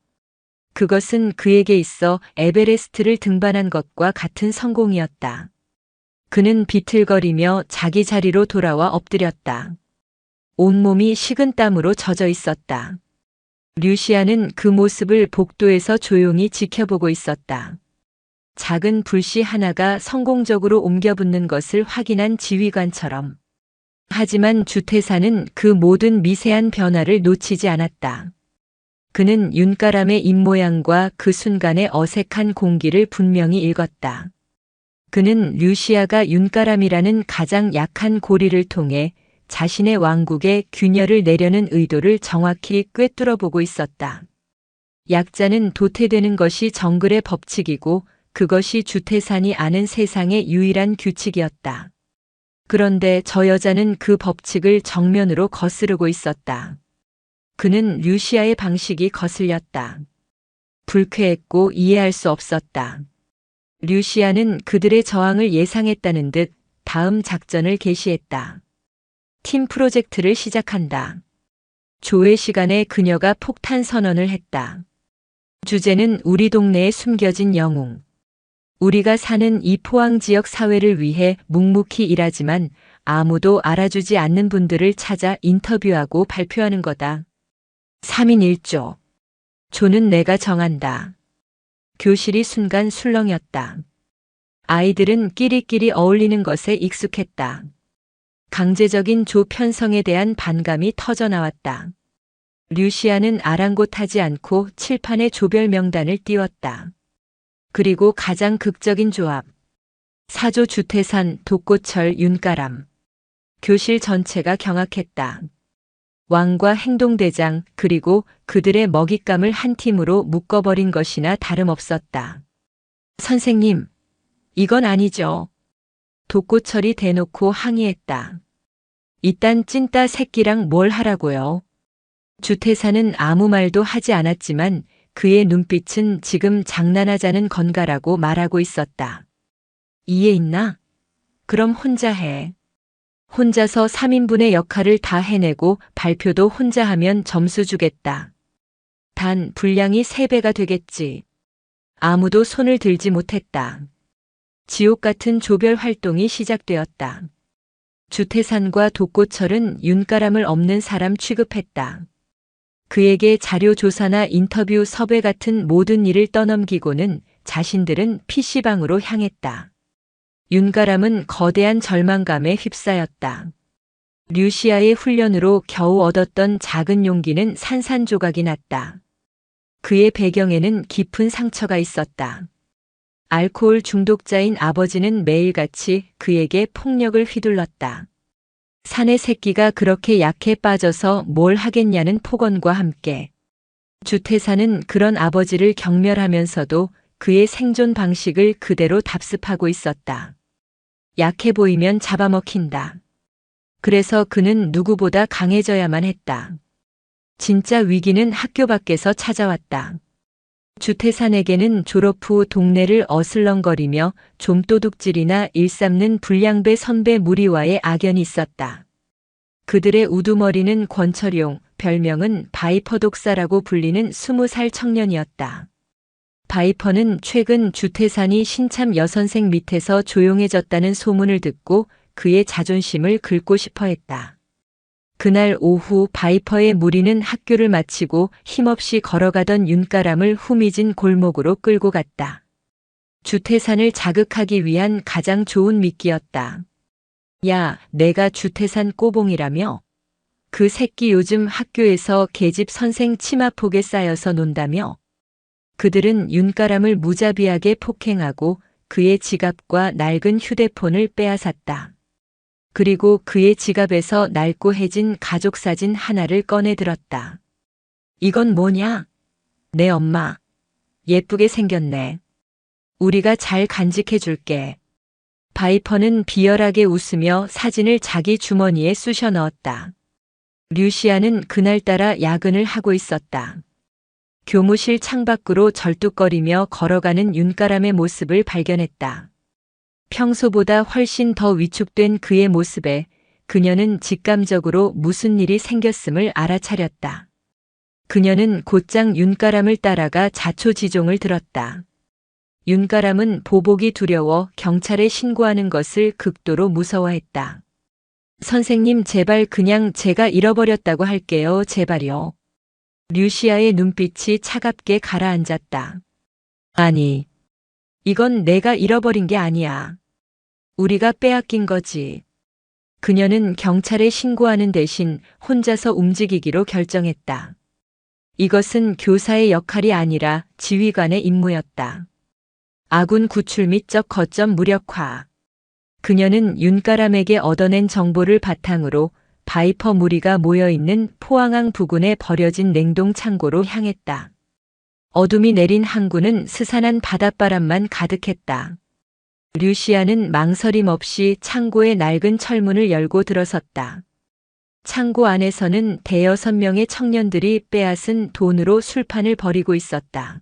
그것은 그에게 있어 에베레스트를 등반한 것과 같은 성공이었다. 그는 비틀거리며 자기 자리로 돌아와 엎드렸다. 온몸이 식은 땀으로 젖어 있었다. 류시아는 그 모습을 복도에서 조용히 지켜보고 있었다. 작은 불씨 하나가 성공적으로 옮겨붙는 것을 확인한 지휘관처럼. 하지만 주태사는 그 모든 미세한 변화를 놓치지 않았다. 그는 윤가람의 입모양과 그 순간의 어색한 공기를 분명히 읽었다. 그는 류시아가 윤가람이라는 가장 약한 고리를 통해 자신의 왕국에 균열을 내려는 의도를 정확히 꿰뚫어 보고 있었다. 약자는 도태되는 것이 정글의 법칙이고 그것이 주태산이 아는 세상의 유일한 규칙이었다. 그런데 저 여자는 그 법칙을 정면으로 거스르고 있었다. 그는 류시아의 방식이 거슬렸다. 불쾌했고 이해할 수 없었다. 류시아는 그들의 저항을 예상했다는 듯 다음 작전을 개시했다. 팀 프로젝트를 시작한다. 조회 시간에 그녀가 폭탄 선언을 했다. 주제는 우리 동네에 숨겨진 영웅. 우리가 사는 이 포항 지역 사회를 위해 묵묵히 일하지만 아무도 알아주지 않는 분들을 찾아 인터뷰하고 발표하는 거다. 3인 1조. 조는 내가 정한다. 교실이 순간 술렁였다. 아이들은 끼리끼리 어울리는 것에 익숙했다. 강제적인 조 편성에 대한 반감이 터져나왔다. 류시아는 아랑곳하지 않고 칠판에 조별 명단을 띄웠다. 그리고 가장 극적인 조합. 사조 주태산, 독고철, 윤가람. 교실 전체가 경악했다. 왕과 행동대장 그리고 그들의 먹잇감을 한 팀으로 묶어버린 것이나 다름없었다. 선생님, 이건 아니죠. 독고철이 대놓고 항의했다. 이딴 찐따 새끼랑 뭘 하라고요? 주태사는 아무 말도 하지 않았지만 그의 눈빛은 지금 장난하자는 건가라고 말하고 있었다. 이해 있나? 그럼 혼자 해. 혼자서 3인분의 역할을 다 해내고 발표도 혼자 하면 점수 주겠다. 단 분량이 3배가 되겠지. 아무도 손을 들지 못했다. 지옥 같은 조별 활동이 시작되었다. 주태산과 독고철은 윤가람을 없는 사람 취급했다. 그에게 자료 조사나 인터뷰 섭외 같은 모든 일을 떠넘기고는 자신들은 PC방으로 향했다. 윤가람은 거대한 절망감에 휩싸였다. 류시아의 훈련으로 겨우 얻었던 작은 용기는 산산조각이 났다. 그의 배경에는 깊은 상처가 있었다. 알코올 중독자인 아버지는 매일같이 그에게 폭력을 휘둘렀다. 사내 새끼가 그렇게 약해 빠져서 뭘 하겠냐는 폭언과 함께 주태사는 그런 아버지를 경멸하면서도 그의 생존 방식을 그대로 답습하고 있었다. 약해 보이면 잡아먹힌다. 그래서 그는 누구보다 강해져야만 했다. 진짜 위기는 학교 밖에서 찾아왔다. 주태산에게는 졸업 후 동네를 어슬렁거리며 좀도둑질이나 일삼는 불량배 선배 무리와의 악연이 있었다. 그들의 우두머리는 권철용, 별명은 바이퍼 독사라고 불리는 20살 청년이었다. 바이퍼는 최근 주태산이 신참 여선생 밑에서 조용해졌다는 소문을 듣고 그의 자존심을 긁고 싶어 했다. 그날 오후 바이퍼의 무리는 학교를 마치고 힘없이 걸어가던 윤가람을 후미진 골목으로 끌고 갔다. 주태산을 자극하기 위한 가장 좋은 미끼였다. 야, 내가 주태산 꼬봉이라며? 그 새끼 요즘 학교에서 계집 선생 치마폭에 쌓여서 논다며? 그들은 윤가람을 무자비하게 폭행하고 그의 지갑과 낡은 휴대폰을 빼앗았다. 그리고 그의 지갑에서 낡고 해진 가족사진 하나를 꺼내 들었다. 이건 뭐냐? 내 엄마. 예쁘게 생겼네. 우리가 잘 간직해 줄게. 바이퍼는 비열하게 웃으며 사진을 자기 주머니에 쑤셔 넣었다. 류시아는 그날따라 야근을 하고 있었다. 교무실 창밖으로 절뚝거리며 걸어가는 윤가람의 모습을 발견했다. 평소보다 훨씬 더 위축된 그의 모습에 그녀는 직감적으로 무슨 일이 생겼음을 알아차렸다. 그녀는 곧장 윤가람을 따라가 자초지종을 들었다. 윤가람은 보복이 두려워 경찰에 신고하는 것을 극도로 무서워했다. 선생님 제발 그냥 제가 잃어버렸다고 할게요. 제발요. 류시아의 눈빛이 차갑게 가라앉았다. 아니, 이건 내가 잃어버린 게 아니야. 우리가 빼앗긴 거지. 그녀는 경찰에 신고하는 대신 혼자서 움직이기로 결정했다. 이것은 교사의 역할이 아니라 지휘관의 임무였다. 아군 구출 및 적 거점 무력화. 그녀는 윤가람에게 얻어낸 정보를 바탕으로 바이퍼 무리가 모여있는 포항항 부근에 버려진 냉동 창고로 향했다. 어둠이 내린 항구는 스산한 바닷바람만 가득했다. 류시아는 망설임 없이 창고의 낡은 철문을 열고 들어섰다. 창고 안에서는 대여섯 명의 청년들이 빼앗은 돈으로 술판을 벌이고 있었다.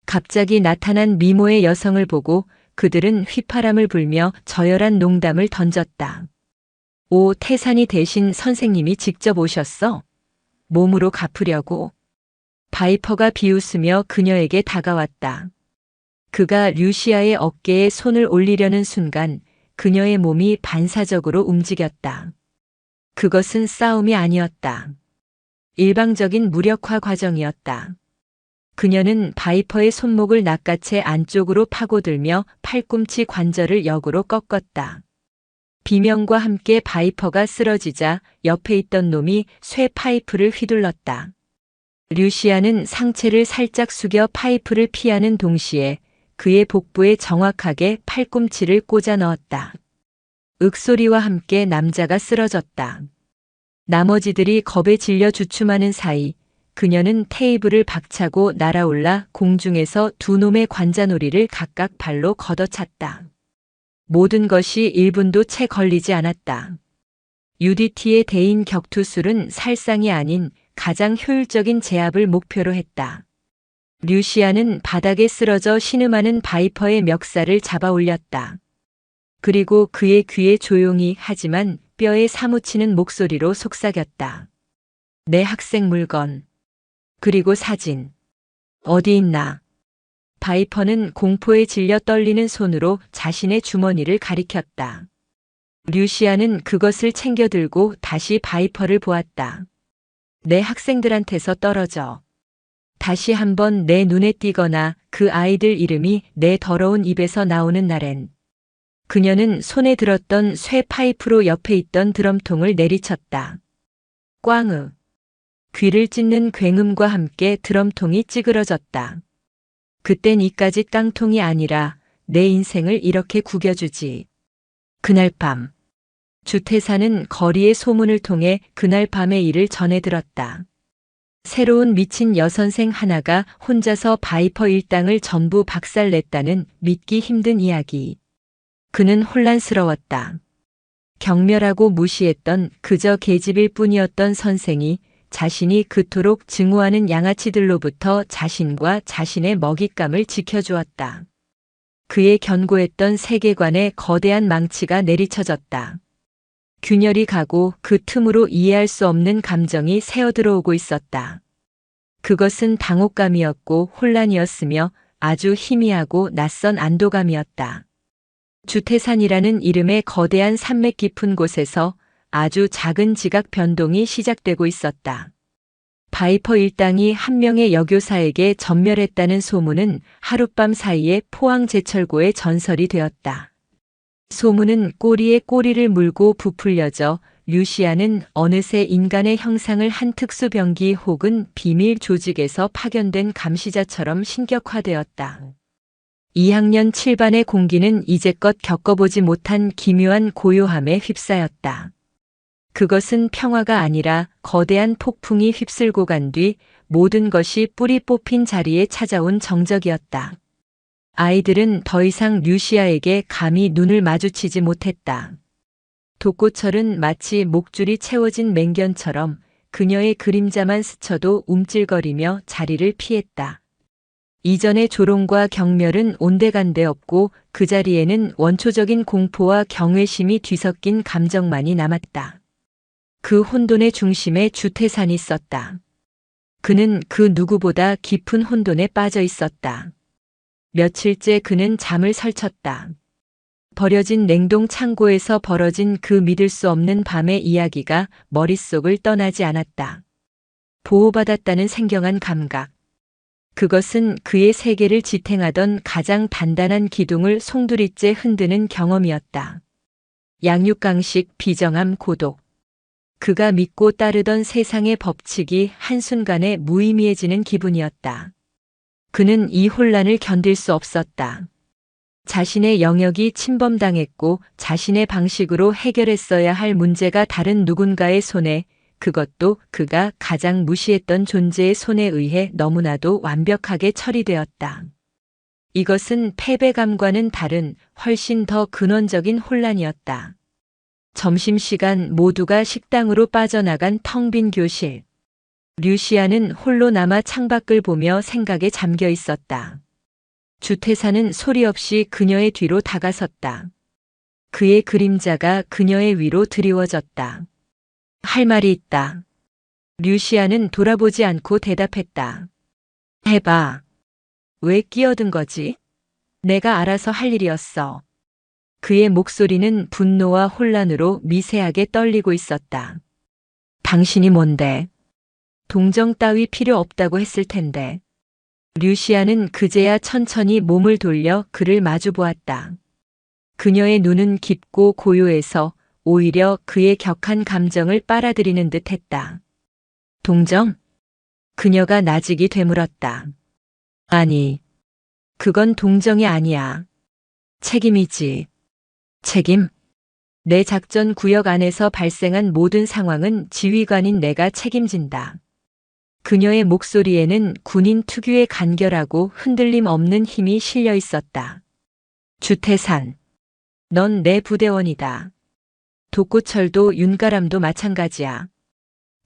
갑자기 나타난 미모의 여성을 보고 그들은 휘파람을 불며 저열한 농담을 던졌다. 오, 태산이 대신 선생님이 직접 오셨어? 몸으로 갚으려고. 바이퍼가 비웃으며 그녀에게 다가왔다. 그가 류시아의 어깨에 손을 올리려는 순간 그녀의 몸이 반사적으로 움직였다. 그것은 싸움이 아니었다. 일방적인 무력화 과정이었다. 그녀는 바이퍼의 손목을 낚아채 안쪽으로 파고들며 팔꿈치 관절을 역으로 꺾었다. 비명과 함께 바이퍼가 쓰러지자 옆에 있던 놈이 쇠 파이프를 휘둘렀다. 류시아는 상체를 살짝 숙여 파이프를 피하는 동시에 그의 복부에 정확하게 팔꿈치를 꽂아 넣었다. 윽소리와 함께 남자가 쓰러졌다. 나머지들이 겁에 질려 주춤하는 사이 그녀는 테이블을 박차고 날아올라 공중에서 두 놈의 관자놀이를 각각 발로 걷어찼다. 모든 것이 1분도 채 걸리지 않았다. UDT의 대인 격투술은 살상이 아닌 가장 효율적인 제압을 목표로 했다. 류시아는 바닥에 쓰러져 신음하는 바이퍼의 멱살을 잡아 올렸다. 그리고 그의 귀에 조용히 하지만 뼈에 사무치는 목소리로 속삭였다. 내 학생 물건. 그리고 사진. 어디 있나? 바이퍼는 공포에 질려 떨리는 손으로 자신의 주머니를 가리켰다. 류시아는 그것을 챙겨 들고 다시 바이퍼를 보았다. 내 학생들한테서 떨어져. 다시 한번 내 눈에 띄거나 그 아이들 이름이 내 더러운 입에서 나오는 날엔. 그녀는 손에 들었던 쇠 파이프로 옆에 있던 드럼통을 내리쳤다. 꽝으. 귀를 찢는 굉음과 함께 드럼통이 찌그러졌다. 그땐 이까지 깡통이 아니라 내 인생을 이렇게 구겨주지. 그날 밤. 주태사는 거리의 소문을 통해 그날 밤의 일을 전해 들었다. 새로운 미친 여선생 하나가 혼자서 바이퍼 일당을 전부 박살냈다는 믿기 힘든 이야기. 그는 혼란스러웠다. 경멸하고 무시했던 그저 계집일 뿐이었던 선생이 자신이 그토록 증오하는 양아치들로부터 자신과 자신의 먹잇감을 지켜주었다. 그의 견고했던 세계관에 거대한 망치가 내리쳐졌다. 균열이 가고 그 틈으로 이해할 수 없는 감정이 새어들어오고 있었다. 그것은 당혹감이었고 혼란이었으며 아주 희미하고 낯선 안도감이었다. 주태산이라는 이름의 거대한 산맥 깊은 곳에서 아주 작은 지각 변동이 시작되고 있었다. 바이퍼 일당이 한 명의 여교사에게 전멸했다는 소문은 하룻밤 사이에 포항제철고의 전설이 되었다. 소문은 꼬리에 꼬리를 물고 부풀려져 류시아는 어느새 인간의 형상을 한 특수병기 혹은 비밀 조직에서 파견된 감시자처럼 신격화되었다. 2학년 7반의 공기는 이제껏 겪어보지 못한 기묘한 고요함에 휩싸였다. 그것은 평화가 아니라 거대한 폭풍이 휩쓸고 간 뒤 모든 것이 뿌리 뽑힌 자리에 찾아온 정적이었다. 아이들은 더 이상 류시아에게 감히 눈을 마주치지 못했다. 독고철은 마치 목줄이 채워진 맹견처럼 그녀의 그림자만 스쳐도 움찔거리며 자리를 피했다. 이전의 조롱과 경멸은 온데간데 없고 그 자리에는 원초적인 공포와 경외심이 뒤섞인 감정만이 남았다. 그 혼돈의 중심에 주태산이 있었다. 그는 그 누구보다 깊은 혼돈에 빠져 있었다. 며칠째 그는 잠을 설쳤다. 버려진 냉동 창고에서 벌어진 그 믿을 수 없는 밤의 이야기가 머릿속을 떠나지 않았다. 보호받았다는 생경한 감각. 그것은 그의 세계를 지탱하던 가장 단단한 기둥을 송두리째 흔드는 경험이었다. 양육강식, 비정함, 고독. 그가 믿고 따르던 세상의 법칙이 한순간에 무의미해지는 기분이었다. 그는 이 혼란을 견딜 수 없었다. 자신의 영역이 침범당했고 자신의 방식으로 해결했어야 할 문제가 다른 누군가의 손에, 그것도 그가 가장 무시했던 존재의 손에 의해 너무나도 완벽하게 처리되었다. 이것은 패배감과는 다른 훨씬 더 근원적인 혼란이었다. 점심시간 모두가 식당으로 빠져나간 텅 빈 교실. 류시아는 홀로 남아 창밖을 보며 생각에 잠겨 있었다. 주태사는 소리 없이 그녀의 뒤로 다가섰다. 그의 그림자가 그녀의 위로 드리워졌다. 할 말이 있다. 류시아는 돌아보지 않고 대답했다. 해봐. 왜 끼어든 거지? 내가 알아서 할 일이었어. 그의 목소리는 분노와 혼란으로 미세하게 떨리고 있었다. 당신이 뭔데? 동정 따위 필요 없다고 했을 텐데. 류시아는 그제야 천천히 몸을 돌려 그를 마주 보았다. 그녀의 눈은 깊고 고요해서 오히려 그의 격한 감정을 빨아들이는 듯 했다. 동정? 그녀가 나직이 되물었다. 아니, 그건 동정이 아니야. 책임이지. 책임? 내 작전 구역 안에서 발생한 모든 상황은 지휘관인 내가 책임진다. 그녀의 목소리에는 군인 특유의 간결하고 흔들림 없는 힘이 실려 있었다. 주태산, 넌 내 부대원이다. 독고철도 윤가람도 마찬가지야.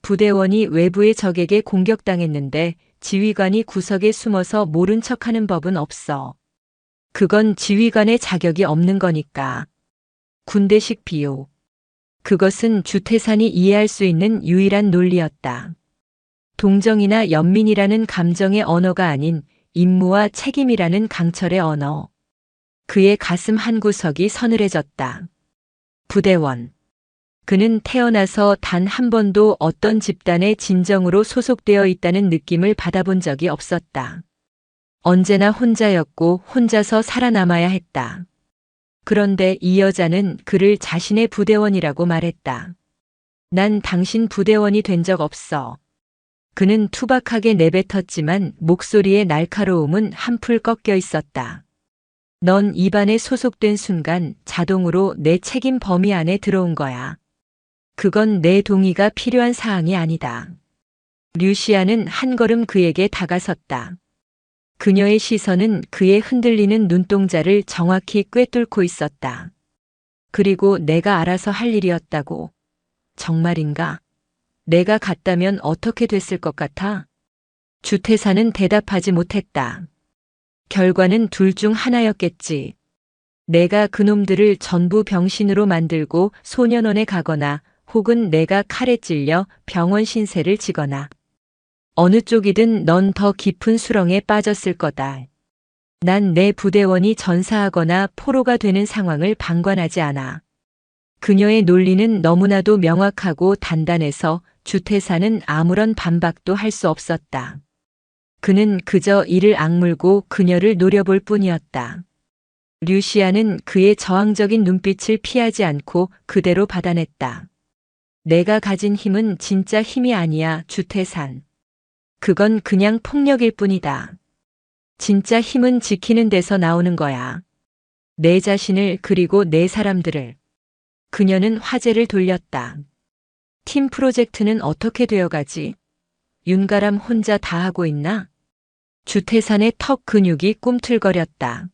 부대원이 외부의 적에게 공격당했는데 지휘관이 구석에 숨어서 모른 척하는 법은 없어. 그건 지휘관의 자격이 없는 거니까. 군대식 비유. 그것은 주태산이 이해할 수 있는 유일한 논리였다. 동정이나 연민이라는 감정의 언어가 아닌 임무와 책임이라는 강철의 언어. 그의 가슴 한구석이 서늘해졌다. 부대원. 그는 태어나서 단 한 번도 어떤 집단에 진정으로 소속되어 있다는 느낌을 받아본 적이 없었다. 언제나 혼자였고 혼자서 살아남아야 했다. 그런데 이 여자는 그를 자신의 부대원이라고 말했다. 난 당신 부대원이 된 적 없어. 그는 투박하게 내뱉었지만 목소리의 날카로움은 한풀 꺾여 있었다. 넌 이 반에 소속된 순간 자동으로 내 책임 범위 안에 들어온 거야. 그건 내 동의가 필요한 사항이 아니다. 류시아는 한 걸음 그에게 다가섰다. 그녀의 시선은 그의 흔들리는 눈동자를 정확히 꿰뚫고 있었다. 그리고 내가 알아서 할 일이었다고. 정말인가? 내가 갔다면 어떻게 됐을 것 같아? 주태사는 대답하지 못했다. 결과는 둘 중 하나였겠지. 내가 그놈들을 전부 병신으로 만들고 소년원에 가거나 혹은 내가 칼에 찔려 병원 신세를 지거나. 어느 쪽이든 넌 더 깊은 수렁에 빠졌을 거다. 난 내 부대원이 전사하거나 포로가 되는 상황을 방관하지 않아. 그녀의 논리는 너무나도 명확하고 단단해서 주태사는 아무런 반박도 할 수 없었다. 그는 그저 이를 악물고 그녀를 노려볼 뿐이었다. 류시아는 그의 저항적인 눈빛을 피하지 않고 그대로 받아냈다. 내가 가진 힘은 진짜 힘이 아니야, 주태산. 그건 그냥 폭력일 뿐이다. 진짜 힘은 지키는 데서 나오는 거야. 내 자신을 그리고 내 사람들을. 그녀는 화제를 돌렸다. 팀 프로젝트는 어떻게 되어가지? 윤가람 혼자 다 하고 있나? 주태산의 턱 근육이 꿈틀거렸다.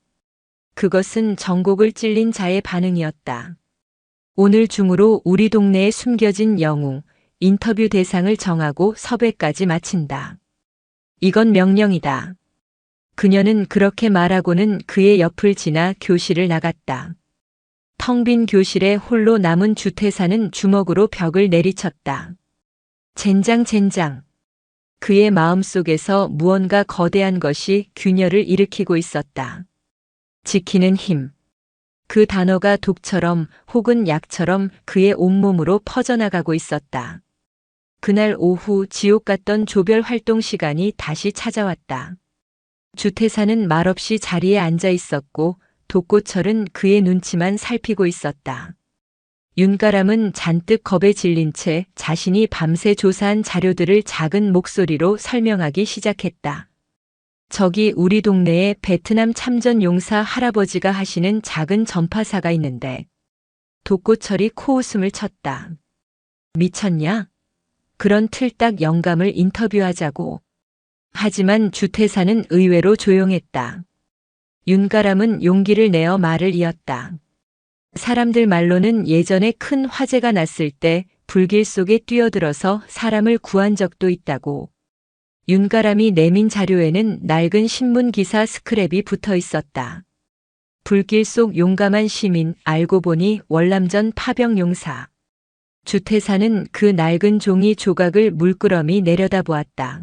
그것은 정곡을 찔린 자의 반응이었다. 오늘 중으로 우리 동네에 숨겨진 영웅, 인터뷰 대상을 정하고 섭외까지 마친다. 이건 명령이다. 그녀는 그렇게 말하고는 그의 옆을 지나 교실을 나갔다. 텅 빈 교실에 홀로 남은 주태사는 주먹으로 벽을 내리쳤다. 젠장. 그의 마음속에서 무언가 거대한 것이 균열을 일으키고 있었다. 지키는 힘. 그 단어가 독처럼 혹은 약처럼 그의 온몸으로 퍼져나가고 있었다. 그날 오후 지옥 같던 조별 활동 시간이 다시 찾아왔다. 주태사는 말없이 자리에 앉아 있었고 독고철은 그의 눈치만 살피고 있었다. 윤가람은 잔뜩 겁에 질린 채 자신이 밤새 조사한 자료들을 작은 목소리로 설명하기 시작했다. 저기 우리 동네에 베트남 참전 용사 할아버지가 하시는 작은 전파사가 있는데. 독고철이 코웃음을 쳤다. 미쳤냐? 그런 틀딱 영감을 인터뷰하자고. 하지만 주태사는 의외로 조용했다. 윤가람은 용기를 내어 말을 이었다. 사람들 말로는 예전에 큰 화재가 났을 때 불길 속에 뛰어들어서 사람을 구한 적도 있다고. 윤가람이 내민 자료에는 낡은 신문 기사 스크랩이 붙어 있었다. 불길 속 용감한 시민, 알고 보니 월남전 파병 용사. 주태사는 그 낡은 종이 조각을 물끄러미 내려다보았다.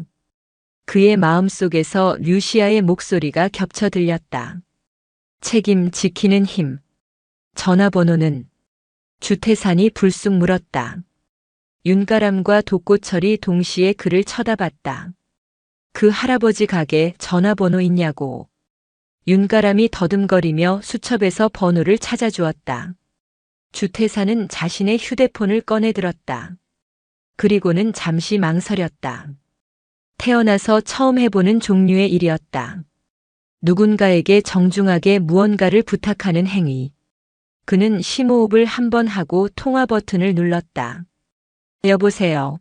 그의 마음속에서 류시아의 목소리가 겹쳐 들렸다. 책임 지키는 힘. 전화번호는? 주태산이 불쑥 물었다. 윤가람과 독고철이 동시에 그를 쳐다봤다. 그 할아버지 가게 전화번호 있냐고. 윤가람이 더듬거리며 수첩에서 번호를 찾아주었다. 주태사는 자신의 휴대폰을 꺼내들었다. 그리고는 잠시 망설였다. 태어나서 처음 해보는 종류의 일이었다. 누군가에게 정중하게 무언가를 부탁하는 행위. 그는 심호흡을 한 번 하고 통화 버튼을 눌렀다. 여보세요.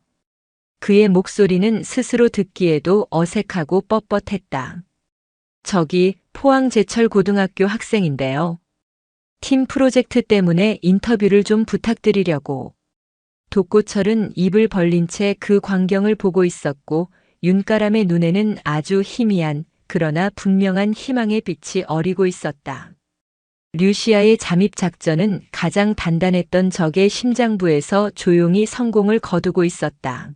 그의 목소리는 스스로 듣기에도 어색하고 뻣뻣했다. 저기 포항제철고등학교 학생인데요. 팀 프로젝트 때문에 인터뷰를 좀 부탁드리려고. 독고철은 입을 벌린 채 그 광경을 보고 있었고 윤가람의 눈에는 아주 희미한 그러나 분명한 희망의 빛이 어리고 있었다. 류시아의 잠입 작전은 가장 단단했던 적의 심장부에서 조용히 성공을 거두고 있었다.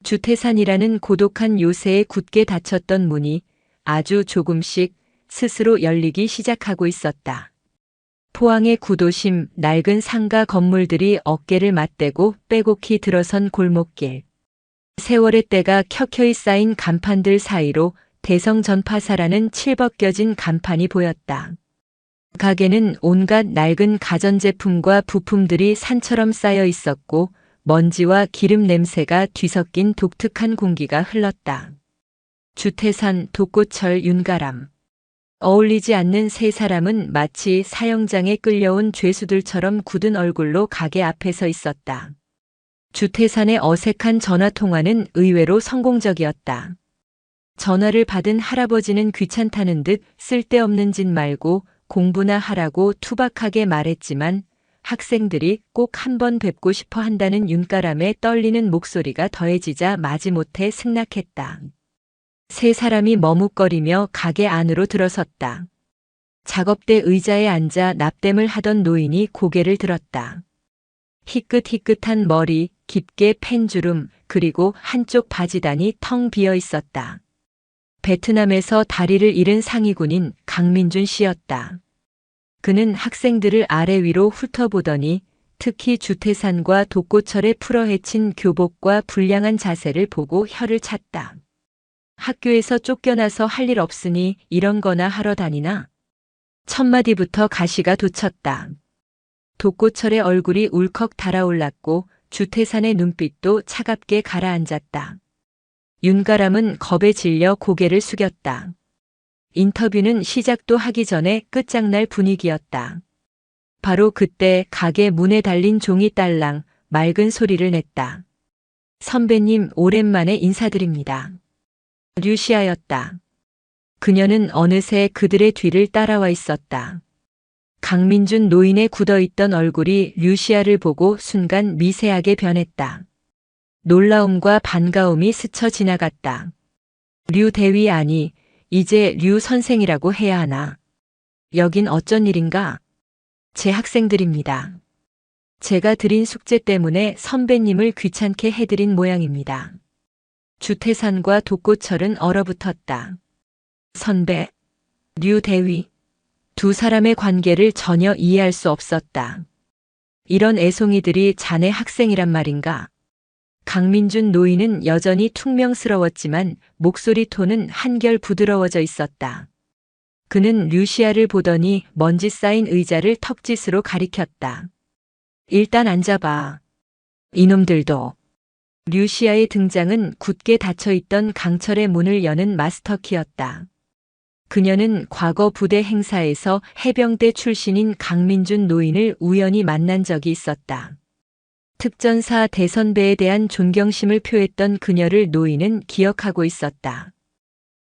주태산이라는 고독한 요새에 굳게 닫혔던 문이 아주 조금씩 스스로 열리기 시작하고 있었다. 포항의 구도심 낡은 상가 건물들이 어깨를 맞대고 빼곡히 들어선 골목길. 세월의 때가 켜켜이 쌓인 간판들 사이로 대성전파사라는 칠벗겨진 간판이 보였다. 가게는 온갖 낡은 가전제품과 부품들이 산처럼 쌓여 있었고 먼지와 기름 냄새가 뒤섞인 독특한 공기가 흘렀다. 주태산, 독고철, 윤가람. 어울리지 않는 세 사람은 마치 사형장에 끌려온 죄수들처럼 굳은 얼굴로 가게 앞에 서 있었다. 주태산의 어색한 전화통화는 의외로 성공적이었다. 전화를 받은 할아버지는 귀찮다는 듯 쓸데없는 짓 말고 공부나 하라고 투박하게 말했지만 학생들이 꼭 한번 뵙고 싶어 한다는 윤가람의 떨리는 목소리가 더해지자 마지못해 승낙했다. 세 사람이 머뭇거리며 가게 안으로 들어섰다. 작업대 의자에 앉아 납땜을 하던 노인이 고개를 들었다. 희끗희끗한 머리, 깊게 팬 주름, 그리고 한쪽 바지단이 텅 비어 있었다. 베트남에서 다리를 잃은 상위군인 강민준 씨였다. 그는 학생들을 아래 위로 훑어보더니 특히 주태산과 독고철에 풀어헤친 교복과 불량한 자세를 보고 혀를 찼다. 학교에서 쫓겨나서 할 일 없으니 이런 거나 하러 다니나? 첫마디부터 가시가 돋쳤다. 독고철의 얼굴이 울컥 달아올랐고 주태산의 눈빛도 차갑게 가라앉았다. 윤가람은 겁에 질려 고개를 숙였다. 인터뷰는 시작도 하기 전에 끝장날 분위기였다. 바로 그때 가게 문에 달린 종이 딸랑 맑은 소리를 냈다. 선배님, 오랜만에 인사드립니다. 류시아였다. 그녀는 어느새 그들의 뒤를 따라와 있었다. 강민준 노인의 굳어있던 얼굴이 류시아를 보고 순간 미세하게 변했다. 놀라움과 반가움이 스쳐 지나갔다. 류 대위 아니, 이제 류 선생이라고 해야 하나. 여긴 어쩐 일인가? 제 학생들입니다. 제가 드린 숙제 때문에 선배님을 귀찮게 해드린 모양입니다. 주태산과 독고철은 얼어붙었다. 선배, 류 대위. 두 사람의 관계를 전혀 이해할 수 없었다. 이런 애송이들이 자네 학생이란 말인가? 강민준 노인은 여전히 퉁명스러웠지만 목소리 톤은 한결 부드러워져 있었다. 그는 류시아를 보더니 먼지 쌓인 의자를 턱짓으로 가리켰다. 일단 앉아봐. 이놈들도. 류시아의 등장은 굳게 닫혀있던 강철의 문을 여는 마스터키였다. 그녀는 과거 부대 행사에서 해병대 출신인 강민준 노인을 우연히 만난 적이 있었다. 특전사 대선배에 대한 존경심을 표했던 그녀를 노인은 기억하고 있었다.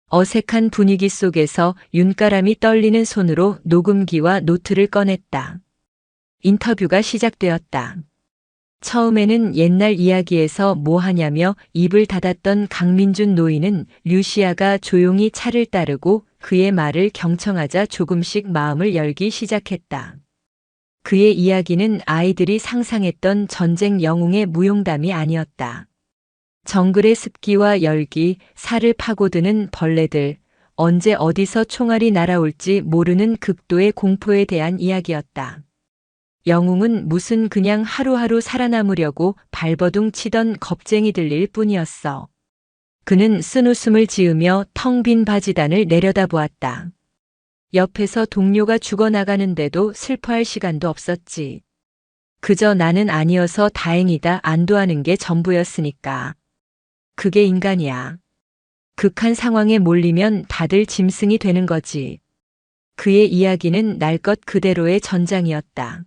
어색한 분위기 속에서 윤가람이 떨리는 손으로 녹음기와 노트를 꺼냈다. 인터뷰가 시작되었다. 처음에는 옛날 이야기에서 뭐 하냐며 입을 닫았던 강민준 노인은 류시아가 조용히 차를 따르고 그의 말을 경청하자 조금씩 마음을 열기 시작했다. 그의 이야기는 아이들이 상상했던 전쟁 영웅의 무용담이 아니었다. 정글의 습기와 열기, 살을 파고드는 벌레들, 언제 어디서 총알이 날아올지 모르는 극도의 공포에 대한 이야기였다. 영웅은 무슨 그냥 하루하루 살아남으려고 발버둥 치던 겁쟁이들일 뿐이었어. 그는 쓴웃음을 지으며 텅 빈 바지단을 내려다보았다. 옆에서 동료가 죽어나가는데도 슬퍼할 시간도 없었지. 그저 나는 아니어서 다행이다 안도하는 게 전부였으니까. 그게 인간이야. 극한 상황에 몰리면 다들 짐승이 되는 거지. 그의 이야기는 날 것 그대로의 전장이었다.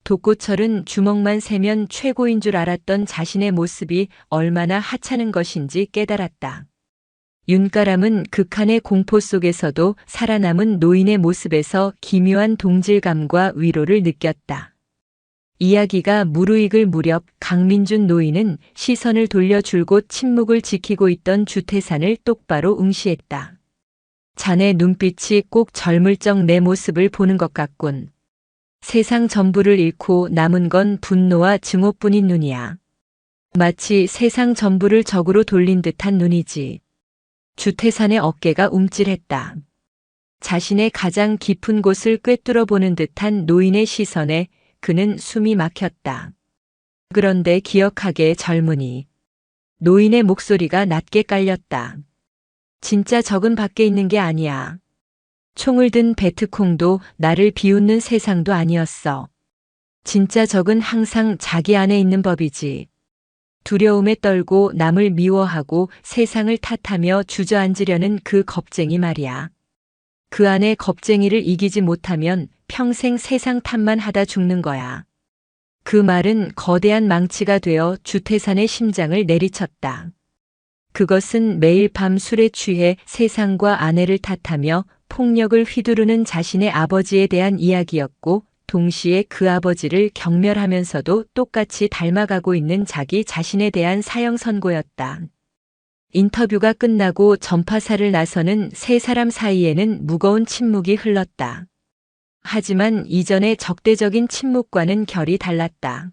독고철은 주먹만 세면 최고인 줄 알았던 자신의 모습이 얼마나 하찮은 것인지 깨달았다. 윤가람은 극한의 공포 속에서도 살아남은 노인의 모습에서 기묘한 동질감과 위로를 느꼈다. 이야기가 무르익을 무렵 강민준 노인은 시선을 돌려 줄곧 침묵을 지키고 있던 주태산을 똑바로 응시했다. 자네 눈빛이 꼭 젊을 적 내 모습을 보는 것 같군. 세상 전부를 잃고 남은 건 분노와 증오뿐인 눈이야. 마치 세상 전부를 적으로 돌린 듯한 눈이지. 주태산의 어깨가 움찔했다. 자신의 가장 깊은 곳을 꿰뚫어 보는 듯한 노인의 시선에 그는 숨이 막혔다. 그런데 기억하게 젊은이. 노인의 목소리가 낮게 깔렸다. 진짜 적은 밖에 있는 게 아니야. 총을 든 베트콩도 나를 비웃는 세상도 아니었어. 진짜 적은 항상 자기 안에 있는 법이지. 두려움에 떨고 남을 미워하고 세상을 탓하며 주저앉으려는 그 겁쟁이 말이야. 그 안에 겁쟁이를 이기지 못하면 평생 세상 탓만 하다 죽는 거야. 그 말은 거대한 망치가 되어 주태산의 심장을 내리쳤다. 그것은 매일 밤 술에 취해 세상과 아내를 탓하며 폭력을 휘두르는 자신의 아버지에 대한 이야기였고, 동시에 그 아버지를 경멸하면서도 똑같이 닮아가고 있는 자기 자신에 대한 사형 선고였다. 인터뷰가 끝나고 전파사를 나서는 세 사람 사이에는 무거운 침묵이 흘렀다. 하지만 이전의 적대적인 침묵과는 결이 달랐다.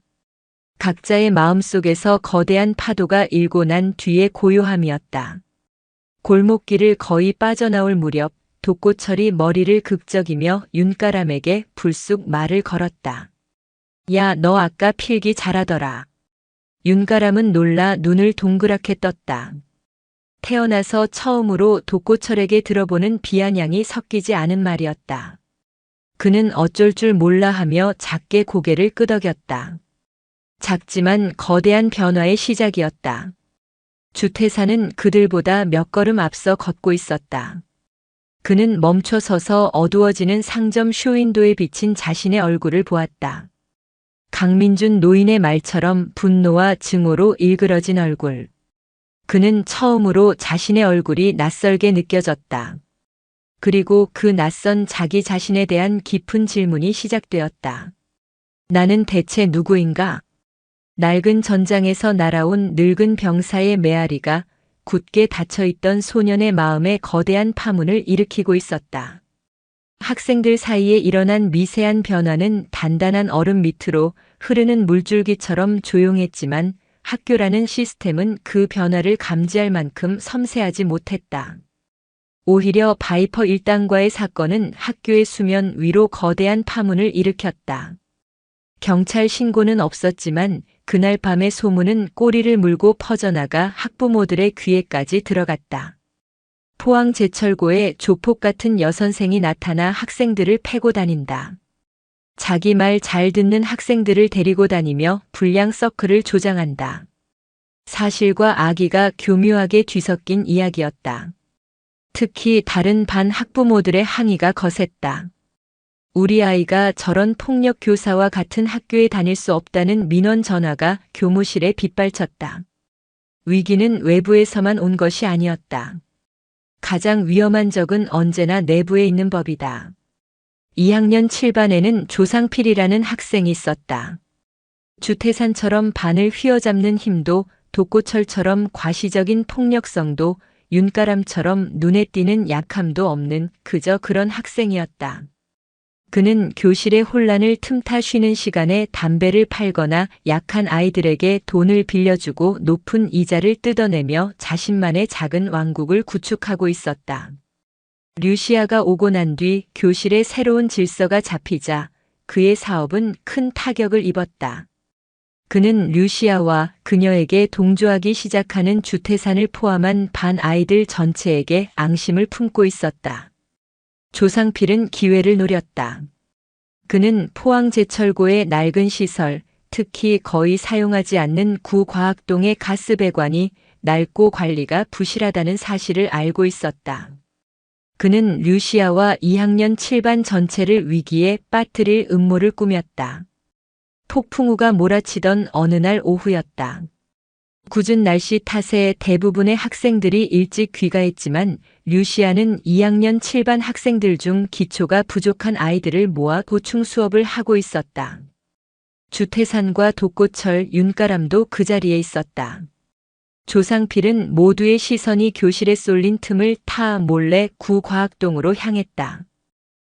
각자의 마음속에서 거대한 파도가 일고 난 뒤의 고요함이었다. 골목길을 거의 빠져나올 무렵 독고철이 머리를 극적이며 윤가람에게 불쑥 말을 걸었다. 야, 너 아까 필기 잘하더라. 윤가람은 놀라 눈을 동그랗게 떴다. 태어나서 처음으로 독고철에게 들어보는 비아냥이 섞이지 않은 말이었다. 그는 어쩔 줄 몰라 하며 작게 고개를 끄덕였다. 작지만 거대한 변화의 시작이었다. 주태산은 그들보다 몇 걸음 앞서 걷고 있었다. 그는 멈춰 서서 어두워지는 상점 쇼윈도에 비친 자신의 얼굴을 보았다. 강민준 노인의 말처럼 분노와 증오로 일그러진 얼굴. 그는 처음으로 자신의 얼굴이 낯설게 느껴졌다. 그리고 그 낯선 자기 자신에 대한 깊은 질문이 시작되었다. 나는 대체 누구인가? 낡은 전장에서 날아온 늙은 병사의 메아리가 굳게 닫혀있던 소년의 마음에 거대한 파문을 일으키고 있었다. 학생들 사이에 일어난 미세한 변화는 단단한 얼음 밑으로 흐르는 물줄기처럼 조용했지만 학교라는 시스템은 그 변화를 감지할 만큼 섬세하지 못했다. 오히려 바이퍼 일당과의 사건은 학교의 수면 위로 거대한 파문을 일으켰다. 경찰 신고는 없었지만 그날 밤의 소문은 꼬리를 물고 퍼져나가 학부모들의 귀에까지 들어갔다. 포항제철고에 조폭 같은 여선생이 나타나 학생들을 패고 다닌다. 자기 말 잘 듣는 학생들을 데리고 다니며 불량 서클을 조장한다. 사실과 악의가 교묘하게 뒤섞인 이야기였다. 특히 다른 반 학부모들의 항의가 거셌다. 우리 아이가 저런 폭력 교사와 같은 학교에 다닐 수 없다는 민원 전화가 교무실에 빗발쳤다. 위기는 외부에서만 온 것이 아니었다. 가장 위험한 적은 언제나 내부에 있는 법이다. 2학년 7반에는 조상필이라는 학생이 있었다. 주태산처럼 반을 휘어잡는 힘도, 독고철처럼 과시적인 폭력성도, 윤가람처럼 눈에 띄는 약함도 없는 그저 그런 학생이었다. 그는 교실의 혼란을 틈타 쉬는 시간에 담배를 팔거나 약한 아이들에게 돈을 빌려주고 높은 이자를 뜯어내며 자신만의 작은 왕국을 구축하고 있었다. 류시아가 오고 난 뒤 교실에 새로운 질서가 잡히자 그의 사업은 큰 타격을 입었다. 그는 류시아와 그녀에게 동조하기 시작하는 주태산을 포함한 반 아이들 전체에게 앙심을 품고 있었다. 조상필은 기회를 노렸다. 그는 포항제철고의 낡은 시설, 특히 거의 사용하지 않는 구과학동의 가스배관이 낡고 관리가 부실하다는 사실을 알고 있었다. 그는 류시아와 2학년 7반 전체를 위기에 빠뜨릴 음모를 꾸몄다. 폭풍우가 몰아치던 어느 날 오후였다. 궂은 날씨 탓에 대부분의 학생들이 일찍 귀가했지만 류시아는 2학년 7반 학생들 중 기초가 부족한 아이들을 모아 보충 수업을 하고 있었다. 주태산과 독고철, 윤가람도 그 자리에 있었다. 조상필은 모두의 시선이 교실에 쏠린 틈을 타 몰래 구과학동으로 향했다.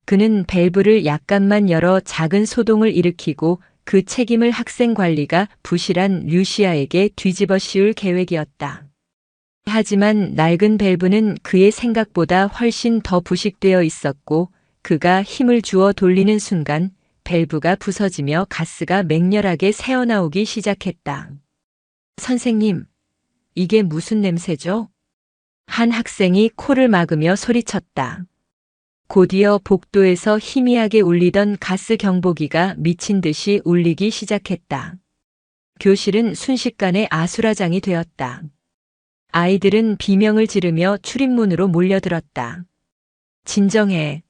그는 밸브를 약간만 열어 작은 소동을 일으키고 그 책임을 학생 관리가 부실한 류시아에게 뒤집어 씌울 계획이었다. 하지만 낡은 밸브는 그의 생각보다 훨씬 더 부식되어 있었고 그가 힘을 주어 돌리는 순간 밸브가 부서지며 가스가 맹렬하게 새어나오기 시작했다. 선생님, 이게 무슨 냄새죠? 한 학생이 코를 막으며 소리쳤다. 곧이어 복도에서 희미하게 울리던 가스 경보기가 미친 듯이 울리기 시작했다. 교실은 순식간에 아수라장이 되었다. 아이들은 비명을 지르며 출입문으로 몰려들었다. 진정해.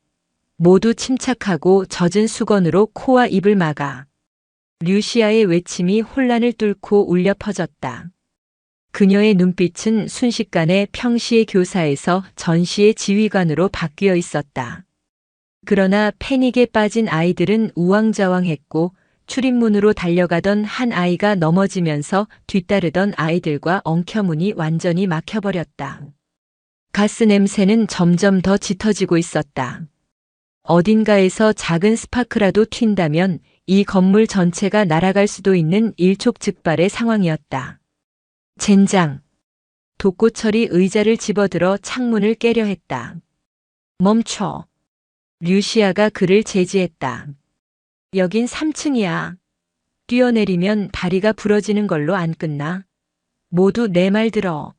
모두 침착하고 젖은 수건으로 코와 입을 막아. 류시아의 외침이 혼란을 뚫고 울려 퍼졌다. 그녀의 눈빛은 순식간에 평시의 교사에서 전시의 지휘관으로 바뀌어 있었다. 그러나 패닉에 빠진 아이들은 우왕좌왕했고 출입문으로 달려가던 한 아이가 넘어지면서 뒤따르던 아이들과 엉켜문이 완전히 막혀버렸다. 가스 냄새는 점점 더 짙어지고 있었다. 어딘가에서 작은 스파크라도 튄다면 이 건물 전체가 날아갈 수도 있는 일촉즉발의 상황이었다. 젠장. 독고철이 의자를 집어들어 창문을 깨려 했다. 멈춰. 류시아가 그를 제지했다. 여긴 3층이야. 뛰어내리면 다리가 부러지는 걸로 안 끝나. 모두 내 말 들어.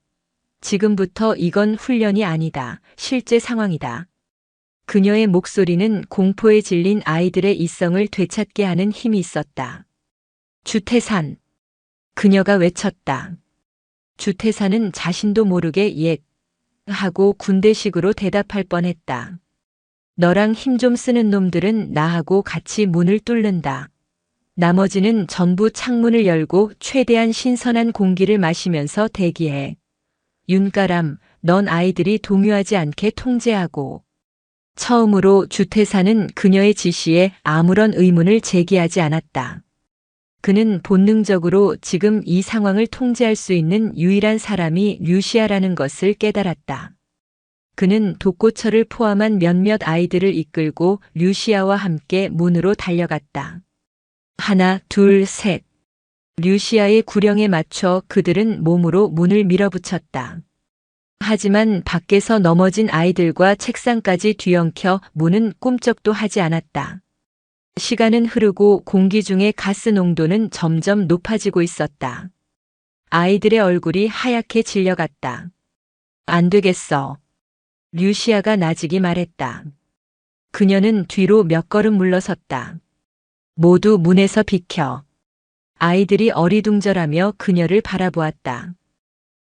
지금부터 이건 훈련이 아니다. 실제 상황이다. 그녀의 목소리는 공포에 질린 아이들의 이성을 되찾게 하는 힘이 있었다. 주태산. 그녀가 외쳤다. 주태산은 자신도 모르게 예 하고 군대식으로 대답할 뻔했다. 너랑 힘 좀 쓰는 놈들은 나하고 같이 문을 뚫는다. 나머지는 전부 창문을 열고 최대한 신선한 공기를 마시면서 대기해. 윤가람, 넌 아이들이 동요하지 않게 통제하고. 처음으로 주태사는 그녀의 지시에 아무런 의문을 제기하지 않았다. 그는 본능적으로 지금 이 상황을 통제할 수 있는 유일한 사람이 류시아라는 것을 깨달았다. 그는 독고철을 포함한 몇몇 아이들을 이끌고 류시아와 함께 문으로 달려갔다. 하나, 둘, 셋. 류시아의 구령에 맞춰 그들은 몸으로 문을 밀어붙였다. 하지만 밖에서 넘어진 아이들과 책상까지 뒤엉켜 문은 꿈쩍도 하지 않았다. 시간은 흐르고 공기 중의 가스 농도는 점점 높아지고 있었다. 아이들의 얼굴이 하얗게 질려갔다. 안 되겠어. 류시아가 나직이 말했다. 그녀는 뒤로 몇 걸음 물러섰다. 모두 문에서 비켜. 아이들이 어리둥절하며 그녀를 바라보았다.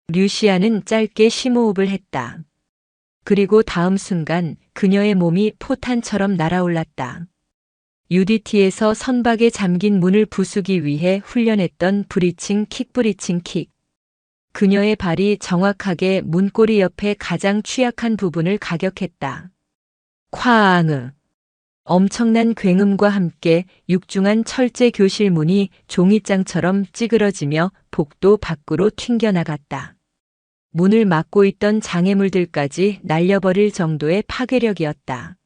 류시아는 짧게 심호흡을 했다. 그리고 다음 순간 그녀의 몸이 포탄처럼 날아올랐다. UDT에서 선박에 잠긴 문을 부수기 위해 훈련했던 브리칭 킥. 그녀의 발이 정확하게 문고리 옆에 가장 취약한 부분을 가격했다. 쾅! 엄청난 굉음과 함께 육중한 철제 교실 문이 종이장처럼 찌그러지며 복도 밖으로 튕겨나갔다. 문을 막고 있던 장애물들까지 날려버릴 정도의 파괴력이었다.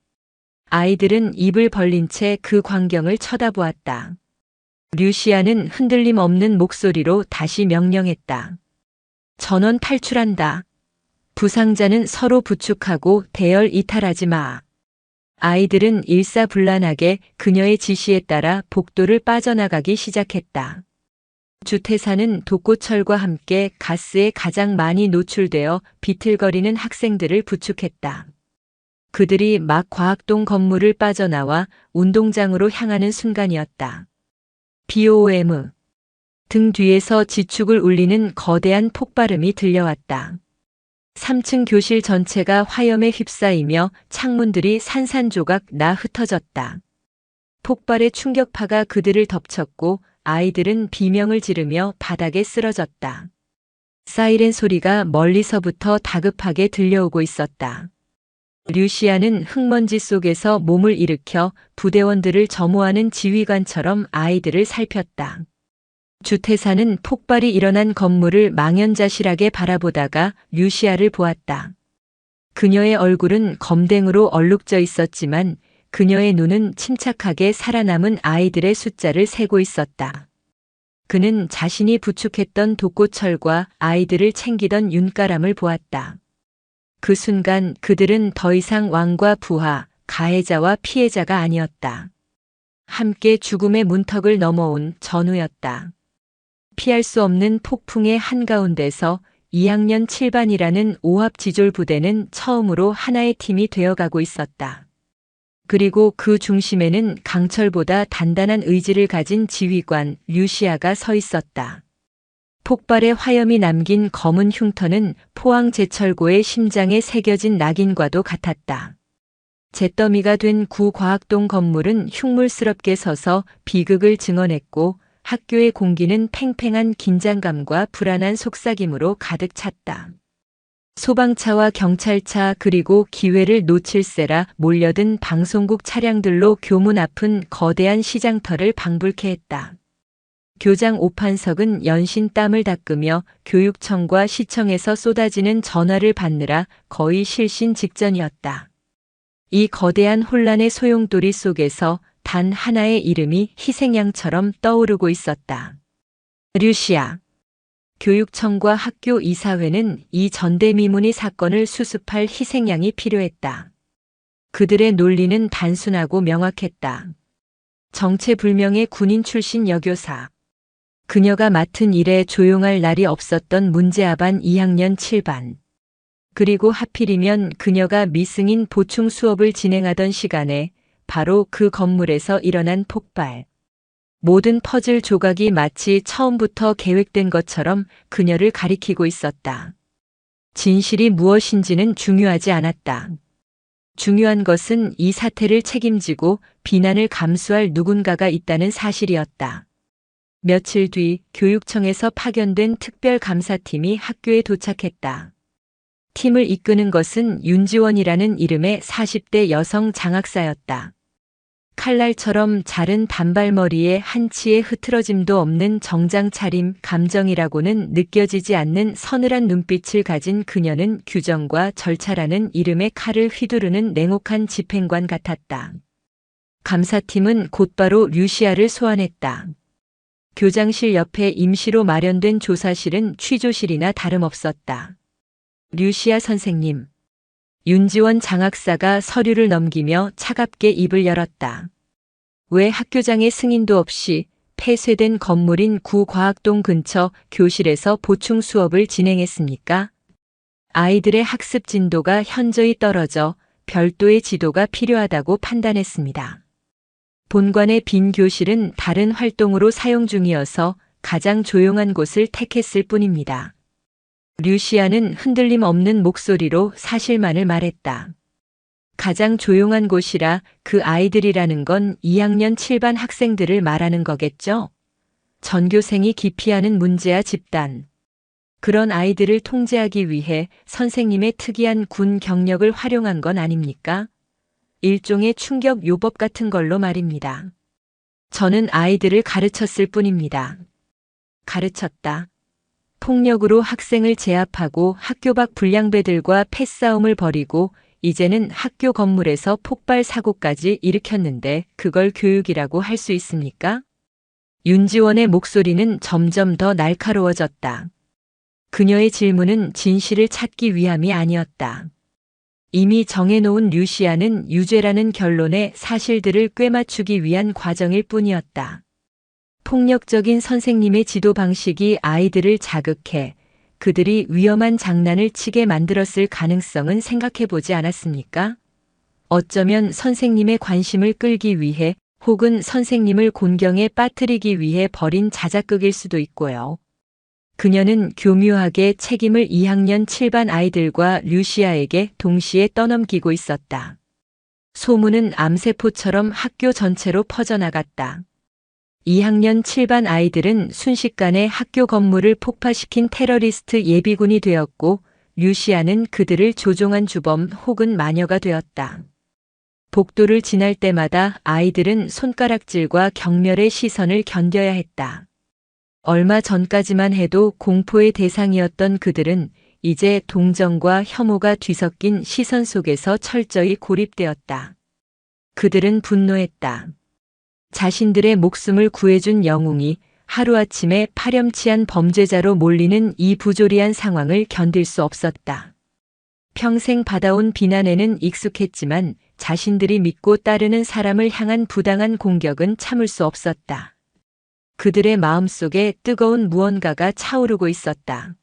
아이들은 입을 벌린 채 그 광경을 쳐다보았다. 류시아는 흔들림 없는 목소리로 다시 명령했다. 전원 탈출한다. 부상자는 서로 부축하고 대열 이탈하지 마. 아이들은 일사불란하게 그녀의 지시에 따라 복도를 빠져나가기 시작했다. 주태사는 독고철과 함께 가스에 가장 많이 노출되어 비틀거리는 학생들을 부축했다. 그들이 막 과학동 건물을 빠져나와 운동장으로 향하는 순간이었다. BOM. 등 뒤에서 지축을 울리는 거대한 폭발음이 들려왔다. 3층 교실 전체가 화염에 휩싸이며 창문들이 산산조각 나 흩어졌다. 폭발의 충격파가 그들을 덮쳤고 아이들은 비명을 지르며 바닥에 쓰러졌다. 사이렌 소리가 멀리서부터 다급하게 들려오고 있었다. 류시아는 흙먼지 속에서 몸을 일으켜 부대원들을 점호하는 지휘관처럼 아이들을 살폈다. 주태사는 폭발이 일어난 건물을 망연자실하게 바라보다가 류시아를 보았다. 그녀의 얼굴은 검댕으로 얼룩져 있었지만 그녀의 눈은 침착하게 살아남은 아이들의 숫자를 세고 있었다. 그는 자신이 부축했던 독고철과 아이들을 챙기던 윤가람을 보았다. 그 순간 그들은 더 이상 왕과 부하, 가해자와 피해자가 아니었다. 함께 죽음의 문턱을 넘어온 전우였다. 피할 수 없는 폭풍의 한가운데서 2학년 7반이라는 오합지졸 부대는 처음으로 하나의 팀이 되어가고 있었다. 그리고 그 중심에는 강철보다 단단한 의지를 가진 지휘관 류시아가 서 있었다. 폭발의 화염이 남긴 검은 흉터는 포항 제철고의 심장에 새겨진 낙인과도 같았다. 잿더미가 된 구과학동 건물은 흉물스럽게 서서 비극을 증언했고 학교의 공기는 팽팽한 긴장감과 불안한 속삭임으로 가득 찼다. 소방차와 경찰차 그리고 기회를 놓칠세라 몰려든 방송국 차량들로 교문 앞은 거대한 시장터를 방불케 했다. 교장 오판석은 연신 땀을 닦으며 교육청과 시청에서 쏟아지는 전화를 받느라 거의 실신 직전이었다. 이 거대한 혼란의 소용돌이 속에서 단 하나의 이름이 희생양처럼 떠오르고 있었다. 류시아. 교육청과 학교 이사회는 이 전대미문의 사건을 수습할 희생양이 필요했다. 그들의 논리는 단순하고 명확했다. 정체불명의 군인 출신 여교사. 그녀가 맡은 일에 조용할 날이 없었던 문제아반 2학년 7반. 그리고 하필이면 그녀가 미승인 보충 수업을 진행하던 시간에 바로 그 건물에서 일어난 폭발. 모든 퍼즐 조각이 마치 처음부터 계획된 것처럼 그녀를 가리키고 있었다. 진실이 무엇인지는 중요하지 않았다. 중요한 것은 이 사태를 책임지고 비난을 감수할 누군가가 있다는 사실이었다. 며칠 뒤 교육청에서 파견된 특별감사팀이 학교에 도착했다. 팀을 이끄는 것은 윤지원이라는 이름의 40대 여성 장학사였다. 칼날처럼 자른 단발머리에 한치의 흐트러짐도 없는 정장 차림, 감정이라고는 느껴지지 않는 서늘한 눈빛을 가진 그녀는 규정과 절차라는 이름의 칼을 휘두르는 냉혹한 집행관 같았다. 감사팀은 곧바로 류시아를 소환했다. 교장실 옆에 임시로 마련된 조사실은 취조실이나 다름없었다. 류시아 선생님. 윤지원 장학사가 서류를 넘기며 차갑게 입을 열었다. 왜 학교장의 승인도 없이 폐쇄된 건물인 구과학동 근처 교실에서 보충 수업을 진행했습니까? 아이들의 학습 진도가 현저히 떨어져 별도의 지도가 필요하다고 판단했습니다. 본관의 빈 교실은 다른 활동으로 사용 중이어서 가장 조용한 곳을 택했을 뿐입니다. 류시아는 흔들림 없는 목소리로 사실만을 말했다. 가장 조용한 곳이라 그 아이들이라는 건 2학년 7반 학생들을 말하는 거겠죠? 전교생이 기피하는 문제아 집단. 그런 아이들을 통제하기 위해 선생님의 특이한 군 경력을 활용한 건 아닙니까? 일종의 충격 요법 같은 걸로 말입니다. 저는 아이들을 가르쳤을 뿐입니다. 가르쳤다. 폭력으로 학생을 제압하고 학교 밖 불량배들과 패싸움을 벌이고 이제는 학교 건물에서 폭발 사고까지 일으켰는데 그걸 교육이라고 할 수 있습니까? 윤지원의 목소리는 점점 더 날카로워졌다. 그녀의 질문은 진실을 찾기 위함이 아니었다. 이미 정해놓은 류시아는 유죄라는 결론에 사실들을 꿰맞추기 위한 과정일 뿐이었다. 폭력적인 선생님의 지도 방식이 아이들을 자극해 그들이 위험한 장난을 치게 만들었을 가능성은 생각해 보지 않았습니까? 어쩌면 선생님의 관심을 끌기 위해 혹은 선생님을 곤경에 빠뜨리기 위해 벌인 자작극일 수도 있고요. 그녀는 교묘하게 책임을 2학년 7반 아이들과 류시아에게 동시에 떠넘기고 있었다. 소문은 암세포처럼 학교 전체로 퍼져나갔다. 2학년 7반 아이들은 순식간에 학교 건물을 폭파시킨 테러리스트 예비군이 되었고 류시아는 그들을 조종한 주범 혹은 마녀가 되었다. 복도를 지날 때마다 아이들은 손가락질과 경멸의 시선을 견뎌야 했다. 얼마 전까지만 해도 공포의 대상이었던 그들은 이제 동정과 혐오가 뒤섞인 시선 속에서 철저히 고립되었다. 그들은 분노했다. 자신들의 목숨을 구해준 영웅이 하루아침에 파렴치한 범죄자로 몰리는 이 부조리한 상황을 견딜 수 없었다. 평생 받아온 비난에는 익숙했지만 자신들이 믿고 따르는 사람을 향한 부당한 공격은 참을 수 없었다. 그들의 마음속에 뜨거운 무언가가 차오르고 있었다.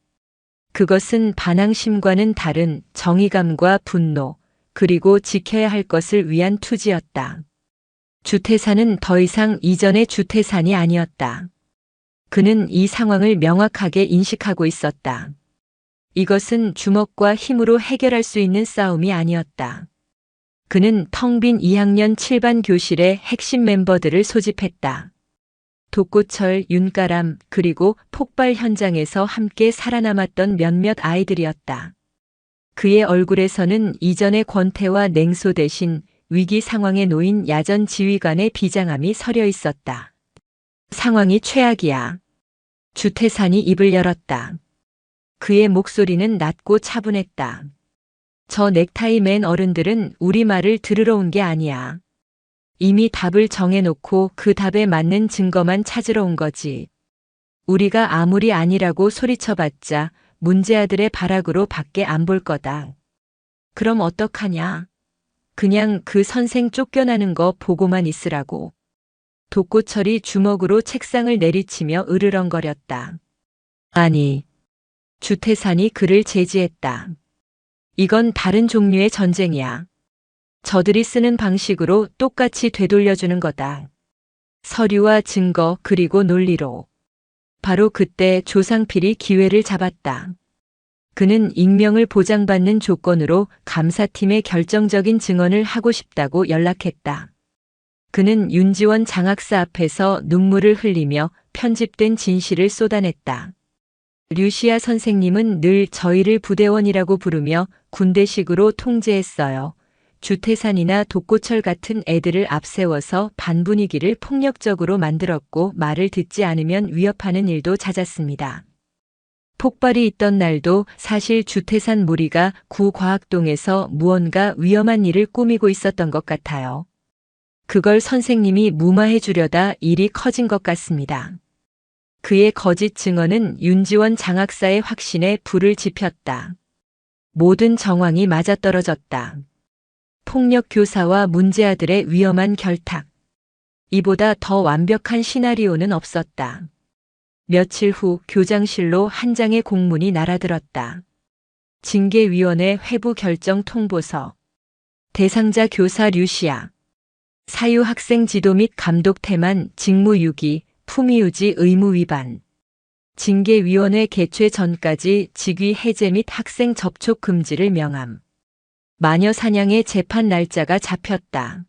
그것은 반항심과는 다른 정의감과 분노, 그리고 지켜야 할 것을 위한 투지였다. 주태산은 더 이상 이전의 주태산이 아니었다. 그는 이 상황을 명확하게 인식하고 있었다. 이것은 주먹과 힘으로 해결할 수 있는 싸움이 아니었다. 그는 텅 빈 2학년 7반 교실의 핵심 멤버들을 소집했다. 독고철, 윤가람, 그리고 폭발 현장에서 함께 살아남았던 몇몇 아이들이었다. 그의 얼굴에서는 이전의 권태와 냉소 대신 위기 상황에 놓인 야전 지휘관의 비장함이 서려 있었다. 상황이 최악이야. 주태산이 입을 열었다. 그의 목소리는 낮고 차분했다. 저 넥타이 맨 어른들은 우리 말을 들으러 온 게 아니야. 이미 답을 정해놓고 그 답에 맞는 증거만 찾으러 온 거지. 우리가 아무리 아니라고 소리쳐봤자 문제아들의 발악으로 밖에 안 볼 거다. 그럼 어떡하냐? 그냥 그 선생 쫓겨나는 거 보고만 있으라고. 독고철이 주먹으로 책상을 내리치며 으르렁거렸다. 아니. 주태산이 그를 제지했다. 이건 다른 종류의 전쟁이야. 저들이 쓰는 방식으로 똑같이 되돌려주는 거다. 서류와 증거 그리고 논리로. 바로 그때 조상필이 기회를 잡았다. 그는 익명을 보장받는 조건으로 감사팀의 결정적인 증언을 하고 싶다고 연락했다. 그는 윤지원 장학사 앞에서 눈물을 흘리며 편집된 진실을 쏟아냈다. 류시아 선생님은 늘 저희를 부대원이라고 부르며 군대식으로 통제했어요. 주태산이나 독고철 같은 애들을 앞세워서 반 분위기를 폭력적으로 만들었고 말을 듣지 않으면 위협하는 일도 잦았습니다. 폭발이 있던 날도 사실 주태산 무리가 구과학동에서 무언가 위험한 일을 꾸미고 있었던 것 같아요. 그걸 선생님이 무마해 주려다 일이 커진 것 같습니다. 그의 거짓 증언은 윤지원 장학사의 확신에 불을 지폈다. 모든 정황이 맞아떨어졌다. 폭력 교사와 문제아들의 위험한 결탁. 이보다 더 완벽한 시나리오는 없었다. 며칠 후 교장실로 한 장의 공문이 날아들었다. 징계위원회 회부 결정 통보서. 대상자 교사 류시아. 사유 학생 지도 및 감독 태만 직무유기, 품위유지 의무 위반. 징계위원회 개최 전까지 직위 해제 및 학생 접촉 금지를 명함. 마녀 사냥의 재판 날짜가 잡혔다.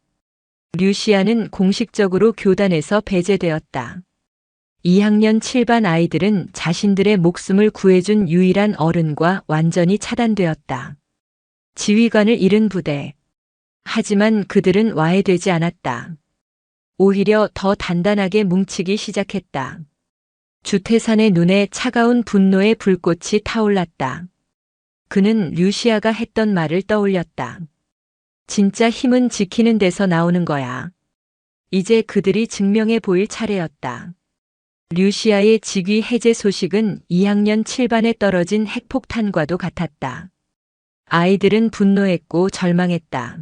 류시아는 공식적으로 교단에서 배제되었다. 2학년 7반 아이들은 자신들의 목숨을 구해준 유일한 어른과 완전히 차단되었다. 지휘관을 잃은 부대. 하지만 그들은 와해되지 않았다. 오히려 더 단단하게 뭉치기 시작했다. 주태산의 눈에 차가운 분노의 불꽃이 타올랐다. 그는 류시아가 했던 말을 떠올렸다. 진짜 힘은 지키는 데서 나오는 거야. 이제 그들이 증명해 보일 차례였다. 류시아의 직위 해제 소식은 2학년 7반에 떨어진 핵폭탄과도 같았다. 아이들은 분노했고 절망했다.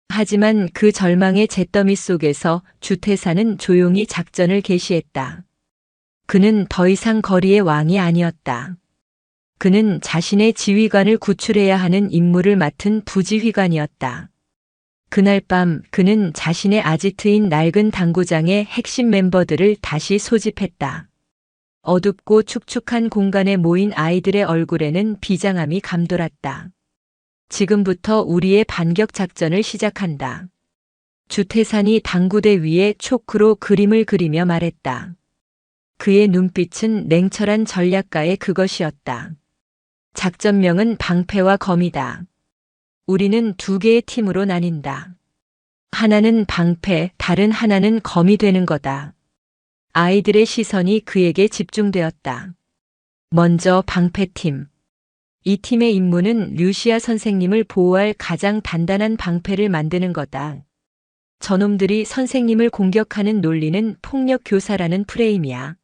하지만 그 절망의 잿더미 속에서 주태산은 조용히 작전을 개시했다. 그는 더 이상 거리의 왕이 아니었다. 그는 자신의 지휘관을 구출해야 하는 임무를 맡은 부지휘관이었다. 그날 밤 그는 자신의 아지트인 낡은 당구장의 핵심 멤버들을 다시 소집했다. 어둡고 축축한 공간에 모인 아이들의 얼굴에는 비장함이 감돌았다. 지금부터 우리의 반격 작전을 시작한다. 주태산이 당구대 위에 초크로 그림을 그리며 말했다. 그의 눈빛은 냉철한 전략가의 그것이었다. 작전명은 방패와 검이다. 우리는 두 개의 팀으로 나뉜다. 하나는 방패, 다른 하나는 검이 되는 거다. 아이들의 시선이 그에게 집중되었다. 먼저 방패팀. 이 팀의 임무는 류시아 선생님을 보호할 가장 단단한 방패를 만드는 거다. 저놈들이 선생님을 공격하는 논리는 폭력 교사라는 프레임이야.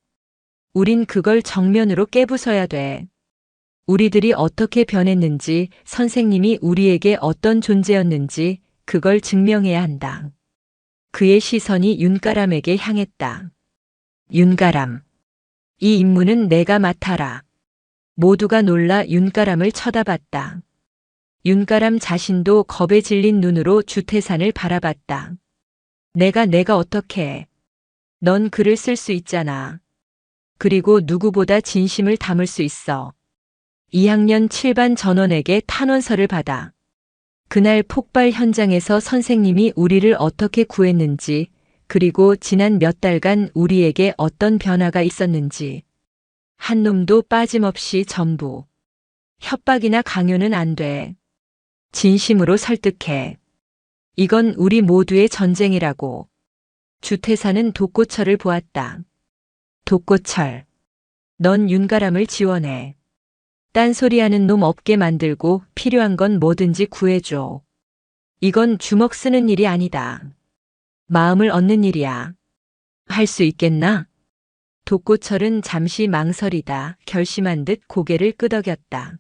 우린 그걸 정면으로 깨부숴야 돼. 우리들이 어떻게 변했는지, 선생님이 우리에게 어떤 존재였는지 그걸 증명해야 한다. 그의 시선이 윤가람에게 향했다. 윤가람. 이 임무는 내가 맡아라. 모두가 놀라 윤가람을 쳐다봤다. 윤가람 자신도 겁에 질린 눈으로 주태산을 바라봤다. 내가 어떻게 해? 넌 글을 쓸 수 있잖아. 그리고 누구보다 진심을 담을 수 있어. 2학년 7반 전원에게 탄원서를 받아. 그날 폭발 현장에서 선생님이 우리를 어떻게 구했는지, 그리고 지난 몇 달간 우리에게 어떤 변화가 있었는지. 한 놈도 빠짐없이 전부. 협박이나 강요는 안 돼. 진심으로 설득해. 이건 우리 모두의 전쟁이라고. 주태사는 독고철을 보았다. 독고철. 넌 윤가람을 지원해. 딴소리하는 놈 없게 만들고 필요한 건 뭐든지 구해줘. 이건 주먹 쓰는 일이 아니다. 마음을 얻는 일이야. 할 수 있겠나? 독고철은 잠시 망설이다 결심한 듯 고개를 끄덕였다.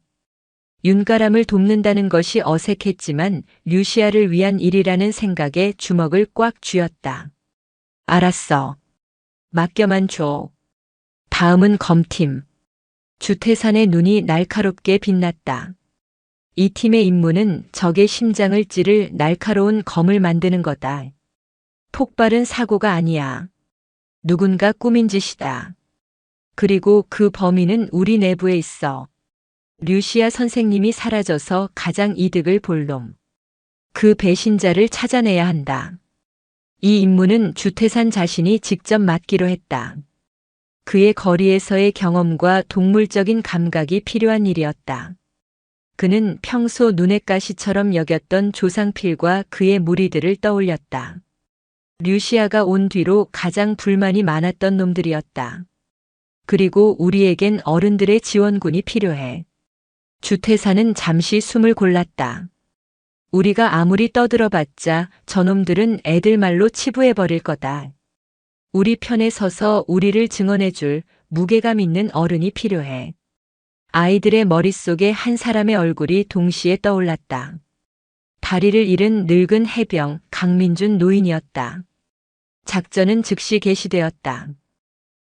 윤가람을 돕는다는 것이 어색했지만 류시아를 위한 일이라는 생각에 주먹을 꽉 쥐었다. 알았어. 맡겨만 줘. 다음은 검팀. 주태산의 눈이 날카롭게 빛났다. 이 팀의 임무는 적의 심장을 찌를 날카로운 검을 만드는 거다. 폭발은 사고가 아니야. 누군가 꾸민 짓이다. 그리고 그 범인은 우리 내부에 있어. 류시아 선생님이 사라져서 가장 이득을 볼 놈. 그 배신자를 찾아내야 한다. 이 임무는 주태산 자신이 직접 맡기로 했다. 그의 거리에서의 경험과 동물적인 감각이 필요한 일이었다. 그는 평소 눈엣 가시처럼 여겼던 조상필과 그의 무리들을 떠올렸다. 류시아가 온 뒤로 가장 불만이 많았던 놈들이었다. 그리고 우리에겐 어른들의 지원군이 필요해. 주태사는 잠시 숨을 골랐다. 우리가 아무리 떠들어봤자 저놈들은 애들 말로 치부해버릴 거다. 우리 편에 서서 우리를 증언해줄 무게감 있는 어른이 필요해. 아이들의 머릿속에 한 사람의 얼굴이 동시에 떠올랐다. 다리를 잃은 늙은 해병 강민준 노인이었다. 작전은 즉시 개시되었다.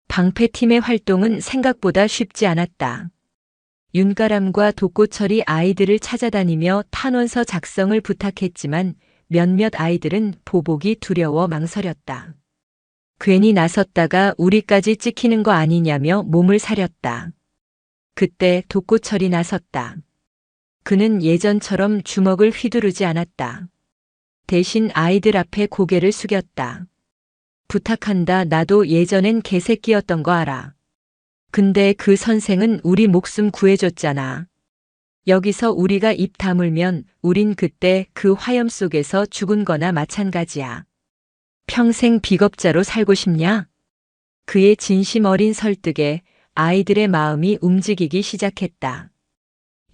방패팀의 활동은 생각보다 쉽지 않았다. 윤가람과 독고철이 아이들을 찾아다니며 탄원서 작성을 부탁했지만 몇몇 아이들은 보복이 두려워 망설였다. 괜히 나섰다가 우리까지 찍히는 거 아니냐며 몸을 사렸다. 그때 독고철이 나섰다. 그는 예전처럼 주먹을 휘두르지 않았다. 대신 아이들 앞에 고개를 숙였다. 부탁한다. 나도 예전엔 개새끼였던 거 알아. 근데 그 선생은 우리 목숨 구해줬잖아. 여기서 우리가 입 다물면 우린 그때 그 화염 속에서 죽은 거나 마찬가지야. 평생 비겁자로 살고 싶냐? 그의 진심 어린 설득에 아이들의 마음이 움직이기 시작했다.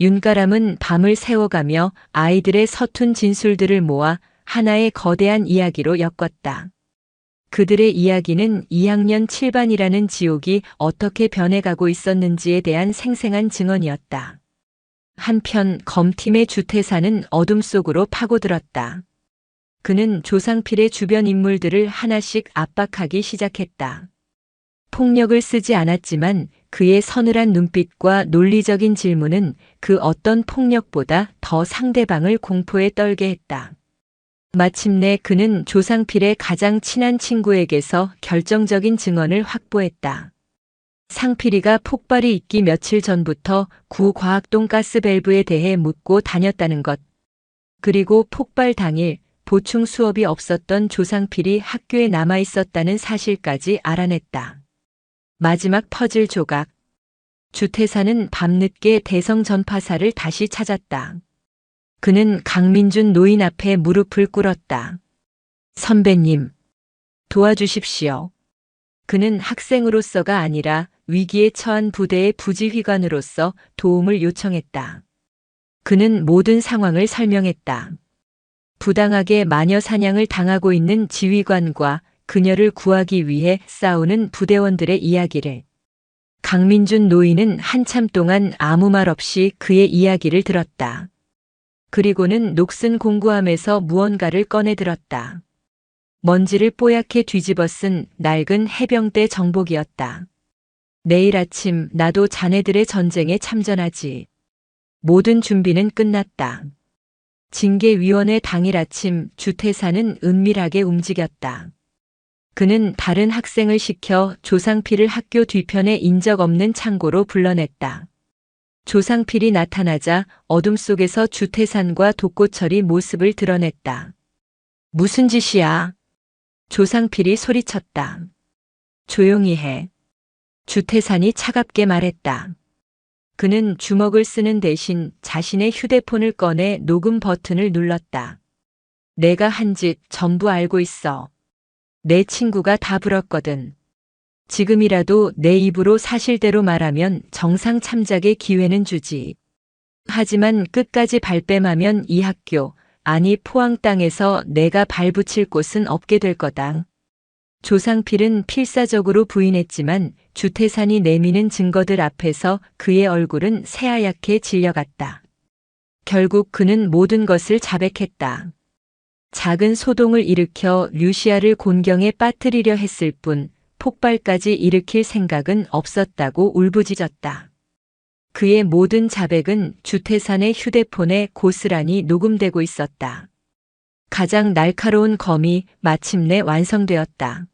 윤가람은 밤을 새워가며 아이들의 서툰 진술들을 모아 하나의 거대한 이야기로 엮었다. 그들의 이야기는 2학년 7반이라는 지옥이 어떻게 변해가고 있었는지에 대한 생생한 증언이었다. 한편 검팀의 주태사는 어둠 속으로 파고들었다. 그는 조상필의 주변 인물들을 하나씩 압박하기 시작했다. 폭력을 쓰지 않았지만 그의 서늘한 눈빛과 논리적인 질문은 그 어떤 폭력보다 더 상대방을 공포에 떨게 했다. 마침내 그는 조상필의 가장 친한 친구에게서 결정적인 증언을 확보했다. 상필이가 폭발이 있기 며칠 전부터 구과학동 가스밸브에 대해 묻고 다녔다는 것. 그리고 폭발 당일 보충 수업이 없었던 조상필이 학교에 남아 있었다는 사실까지 알아냈다. 마지막 퍼즐 조각. 주태사는 밤늦게 대성 전파사를 다시 찾았다. 그는 강민준 노인 앞에 무릎을 꿇었다. 선배님, 도와주십시오. 그는 학생으로서가 아니라 위기에 처한 부대의 부지휘관으로서 도움을 요청했다. 그는 모든 상황을 설명했다. 부당하게 마녀 사냥을 당하고 있는 지휘관과 그녀를 구하기 위해 싸우는 부대원들의 이야기를. 강민준 노인은 한참 동안 아무 말 없이 그의 이야기를 들었다. 그리고는 녹슨 공구함에서 무언가를 꺼내 들었다. 먼지를 뽀얗게 뒤집어 쓴 낡은 해병대 정복이었다. 내일 아침 나도 자네들의 전쟁에 참전하지. 모든 준비는 끝났다. 징계위원회 당일 아침 주태사는 은밀하게 움직였다. 그는 다른 학생을 시켜 조상필을 학교 뒤편에 인적 없는 창고로 불러냈다. 조상필이 나타나자 어둠 속에서 주태산과 독고철이 모습을 드러냈다. 무슨 짓이야? 조상필이 소리쳤다. 조용히 해. 주태산이 차갑게 말했다. 그는 주먹을 쓰는 대신 자신의 휴대폰을 꺼내 녹음 버튼을 눌렀다. 내가 한 짓 전부 알고 있어. 내 친구가 다 불었거든. 지금이라도 내 입으로 사실대로 말하면 정상 참작의 기회는 주지. 하지만 끝까지 발뺌하면 이 학교, 아니 포항 땅에서 내가 발붙일 곳은 없게 될 거다. 조상필은 필사적으로 부인했지만 주태산이 내미는 증거들 앞에서 그의 얼굴은 새하얗게 질려갔다. 결국 그는 모든 것을 자백했다. 작은 소동을 일으켜 류시아를 곤경에 빠뜨리려 했을 뿐 폭발까지 일으킬 생각은 없었다고 울부짖었다. 그의 모든 자백은 주태산의 휴대폰에 고스란히 녹음되고 있었다. 가장 날카로운 검이 마침내 완성되었다.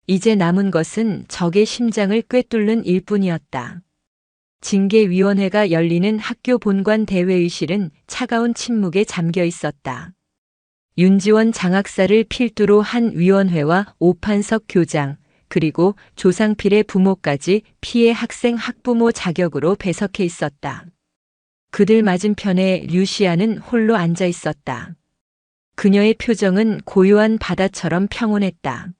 이제 남은 것은 적의 심장을 꿰뚫는 일뿐이었다. 징계위원회가 열리는 학교 본관 대회의실은 차가운 침묵에 잠겨 있었다. 윤지원 장학사를 필두로 한 위원회와 오판석 교장, 그리고 조상필의 부모까지 피해 학생 학부모 자격으로 배석해 있었다. 그들 맞은편에 류시아는 홀로 앉아 있었다. 그녀의 표정은 고요한 바다처럼 평온했다.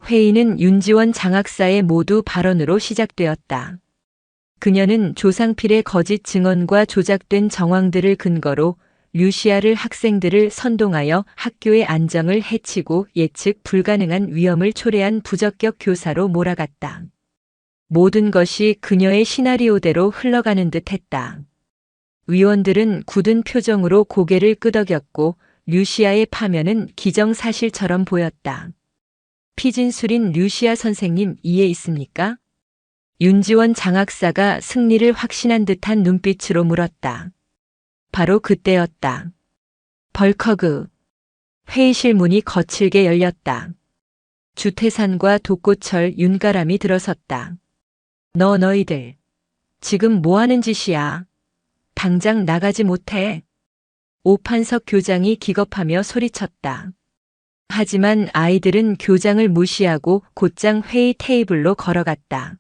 회의는 윤지원 장학사의 모두 발언으로 시작되었다. 그녀는 조상필의 거짓 증언과 조작된 정황들을 근거로 류시아를 학생들을 선동하여 학교의 안정을 해치고 예측 불가능한 위험을 초래한 부적격 교사로 몰아갔다. 모든 것이 그녀의 시나리오대로 흘러가는 듯 했다. 위원들은 굳은 표정으로 고개를 끄덕였고 류시아의 파면은 기정사실처럼 보였다. 피진술인 류시아 선생님 이해 있습니까? 윤지원 장학사가 승리를 확신한 듯한 눈빛으로 물었다. 바로 그때였다. 벌커그. 회의실 문이 거칠게 열렸다. 주태산과 독고철 윤가람이 들어섰다. 너희들. 지금 뭐 하는 짓이야? 당장 나가지 못해. 오판석 교장이 기겁하며 소리쳤다. 하지만 아이들은 교장을 무시하고 곧장 회의 테이블로 걸어갔다.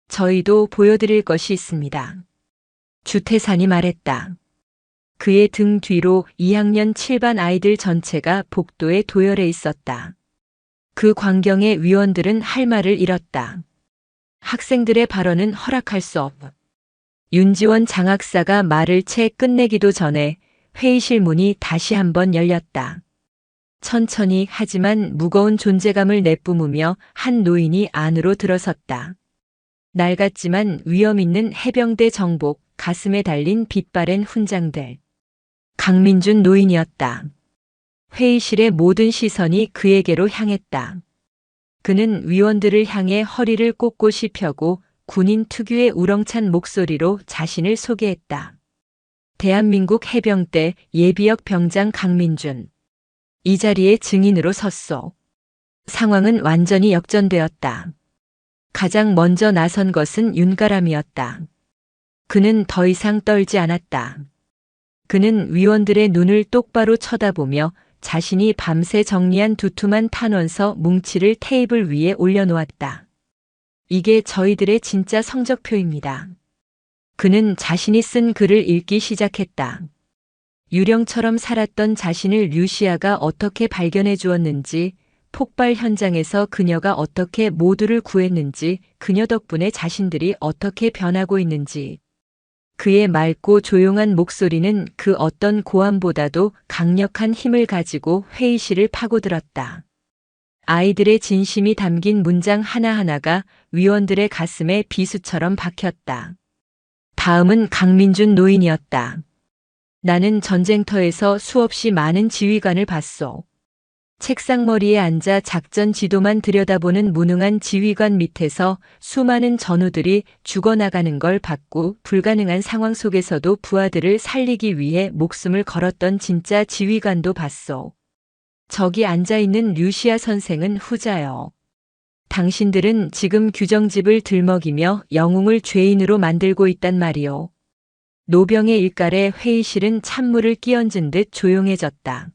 저희도 보여드릴 것이 있습니다. 주태산이 말했다. 그의 등 뒤로 2학년 7반 아이들 전체가 복도에 도열해 있었다. 그 광경에 위원들은 할 말을 잃었다. 학생들의 발언은 허락할 수 없. 윤지원 장학사가 말을 채 끝내기도 전에 회의실 문이 다시 한번 열렸다. 천천히 하지만 무거운 존재감을 내뿜으며 한 노인이 안으로 들어섰다. 낡았지만 위험 있는 해병대 정복, 가슴에 달린 빛바랜 훈장들. 강민준 노인이었다. 회의실의 모든 시선이 그에게로 향했다. 그는 위원들을 향해 허리를 꼿꼿이 펴고 군인 특유의 우렁찬 목소리로 자신을 소개했다. 대한민국 해병대 예비역 병장 강민준. 이 자리에 증인으로 섰소. 상황은 완전히 역전되었다. 가장 먼저 나선 것은 윤가람이었다. 그는 더 이상 떨지 않았다. 그는 위원들의 눈을 똑바로 쳐다보며 자신이 밤새 정리한 두툼한 탄원서 뭉치를 테이블 위에 올려놓았다. 이게 저희들의 진짜 성적표입니다. 그는 자신이 쓴 글을 읽기 시작했다. 유령처럼 살았던 자신을 류시아가 어떻게 발견해 주었는지, 폭발 현장에서 그녀가 어떻게 모두를 구했는지, 그녀 덕분에 자신들이 어떻게 변하고 있는지. 그의 맑고 조용한 목소리는 그 어떤 고함보다도 강력한 힘을 가지고 회의실을 파고들었다. 아이들의 진심이 담긴 문장 하나하나가 위원들의 가슴에 비수처럼 박혔다. 다음은 강민준 노인이었다. 나는 전쟁터에서 수없이 많은 지휘관을 봤소. 책상머리에 앉아 작전 지도만 들여다보는 무능한 지휘관 밑에서 수많은 전우들이 죽어나가는 걸 봤고 불가능한 상황 속에서도 부하들을 살리기 위해 목숨을 걸었던 진짜 지휘관도 봤소. 저기 앉아있는 류시아 선생은 후자요. 당신들은 지금 규정집을 들먹이며 영웅을 죄인으로 만들고 있단 말이오. 노병의 일갈에 회의실은 찬물을 끼얹은 듯 조용해졌다.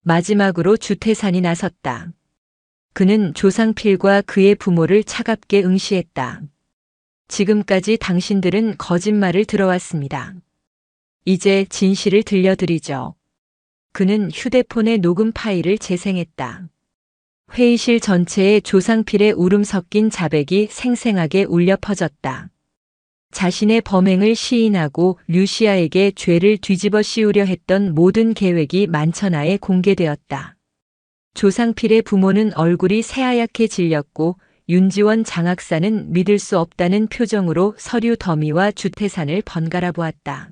마지막으로 주태산이 나섰다. 그는 조상필과 그의 부모를 차갑게 응시했다. 지금까지 당신들은 거짓말을 들어왔습니다. 이제 진실을 들려드리죠. 그는 휴대폰의 녹음 파일을 재생했다. 회의실 전체에 조상필의 울음 섞인 자백이 생생하게 울려 퍼졌다. 자신의 범행을 시인하고 류시아에게 죄를 뒤집어 씌우려 했던 모든 계획이 만천하에 공개되었다. 조상필의 부모는 얼굴이 새하얗게 질렸고 윤지원 장학사는 믿을 수 없다는 표정으로 서류 더미와 주태산을 번갈아 보았다.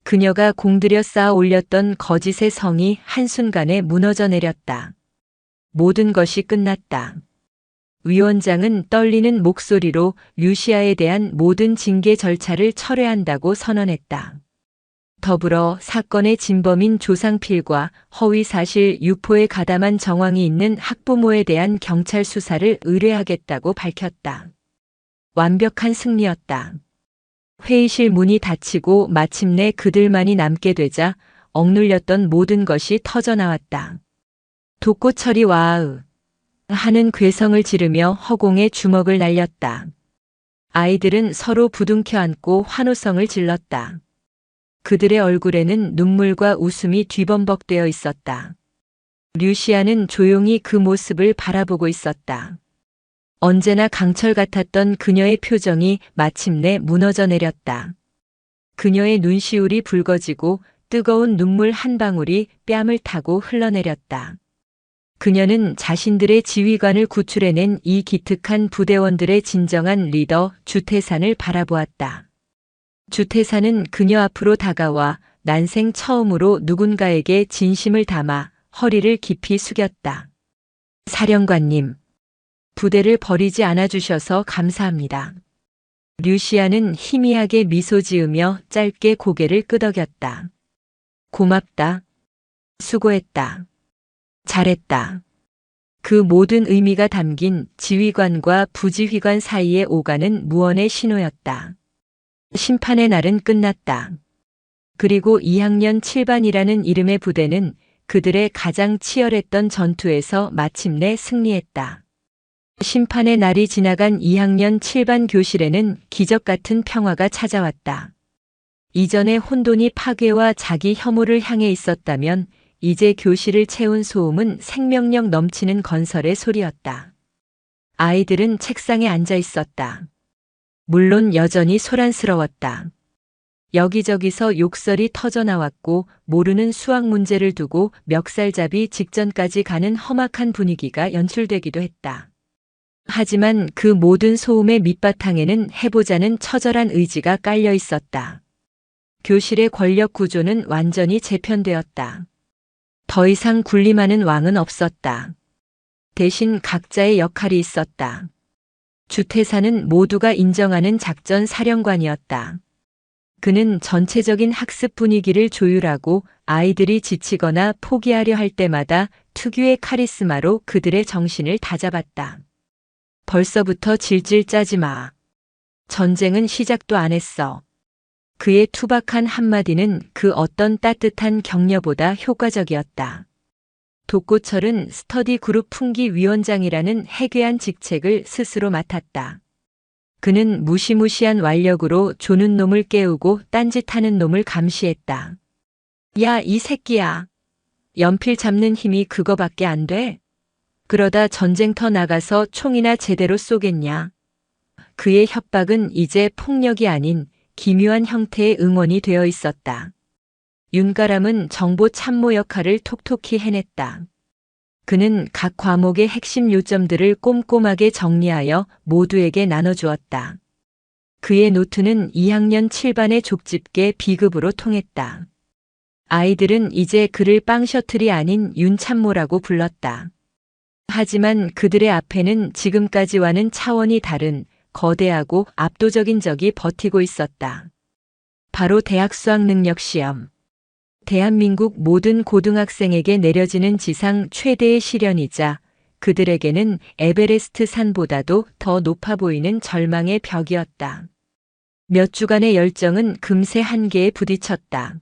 그녀가 공들여 쌓아 올렸던 거짓의 성이 한순간에 무너져 내렸다. 모든 것이 끝났다. 위원장은 떨리는 목소리로 류시아에 대한 모든 징계 절차를 철회한다고 선언했다. 더불어 사건의 진범인 조상필과 허위사실 유포에 가담한 정황이 있는 학부모에 대한 경찰 수사를 의뢰하겠다고 밝혔다. 완벽한 승리였다. 회의실 문이 닫히고 마침내 그들만이 남게 되자 억눌렸던 모든 것이 터져나왔다. 독고철이 와으 하는 괴성을 지르며 허공에 주먹을 날렸다. 아이들은 서로 부둥켜 안고 환호성을 질렀다. 그들의 얼굴에는 눈물과 웃음이 뒤범벅되어 있었다. 류시아는 조용히 그 모습을 바라보고 있었다. 언제나 강철 같았던 그녀의 표정이 마침내 무너져 내렸다. 그녀의 눈시울이 붉어지고 뜨거운 눈물 한 방울이 뺨을 타고 흘러내렸다. 그녀는 자신들의 지휘관을 구출해낸 이 기특한 부대원들의 진정한 리더 주태산을 바라보았다. 주태산은 그녀 앞으로 다가와 난생 처음으로 누군가에게 진심을 담아 허리를 깊이 숙였다. 사령관님, 부대를 버리지 않아 주셔서 감사합니다. 류시아는 희미하게 미소 지으며 짧게 고개를 끄덕였다. 고맙다. 수고했다. 잘했다. 그 모든 의미가 담긴 지휘관과 부지휘관 사이에 오가는 무언의 신호였다. 심판의 날은 끝났다. 그리고 2학년 7반이라는 이름의 부대는 그들의 가장 치열했던 전투에서 마침내 승리했다. 심판의 날이 지나간 2학년 7반 교실에는 기적 같은 평화가 찾아왔다. 이전의 혼돈이 파괴와 자기 혐오를 향해 있었다면 이제 교실을 채운 소음은 생명력 넘치는 건설의 소리였다. 아이들은 책상에 앉아 있었다. 물론 여전히 소란스러웠다. 여기저기서 욕설이 터져나왔고 모르는 수학 문제를 두고 멱살잡이 직전까지 가는 험악한 분위기가 연출되기도 했다. 하지만 그 모든 소음의 밑바탕에는 해보자는 처절한 의지가 깔려 있었다. 교실의 권력 구조는 완전히 재편되었다. 더 이상 군림하는 왕은 없었다. 대신 각자의 역할이 있었다. 주태사는 모두가 인정하는 작전 사령관이었다. 그는 전체적인 학습 분위기를 조율하고 아이들이 지치거나 포기하려 할 때마다 특유의 카리스마로 그들의 정신을 다잡았다. 벌써부터 질질 짜지 마. 전쟁은 시작도 안 했어. 그의 투박한 한마디는 그 어떤 따뜻한 격려보다 효과적이었다. 독고철은 스터디 그룹 풍기 위원장이라는 해괴한 직책을 스스로 맡았다. 그는 무시무시한 완력으로 조는 놈을 깨우고 딴짓하는 놈을 감시했다. 야, 이 새끼야. 연필 잡는 힘이 그거밖에 안 돼? 그러다 전쟁터 나가서 총이나 제대로 쏘겠냐. 그의 협박은 이제 폭력이 아닌 기묘한 형태의 응원이 되어 있었다. 윤가람은 정보 참모 역할을 톡톡히 해냈다. 그는 각 과목의 핵심 요점들을 꼼꼼하게 정리하여 모두에게 나눠주었다. 그의 노트는 2학년 7반의 족집게 B급으로 통했다. 아이들은 이제 그를 빵셔틀이 아닌 윤참모라고 불렀다. 하지만 그들의 앞에는 지금까지와는 차원이 다른 거대하고 압도적인 적이 버티고 있었다. 바로 대학 수학 능력 시험. 대한민국 모든 고등학생에게 내려지는 지상 최대의 시련이자 그들에게는 에베레스트 산보다도 더 높아 보이는 절망의 벽이었다. 몇 주간의 열정은 금세 한계에 부딪혔다.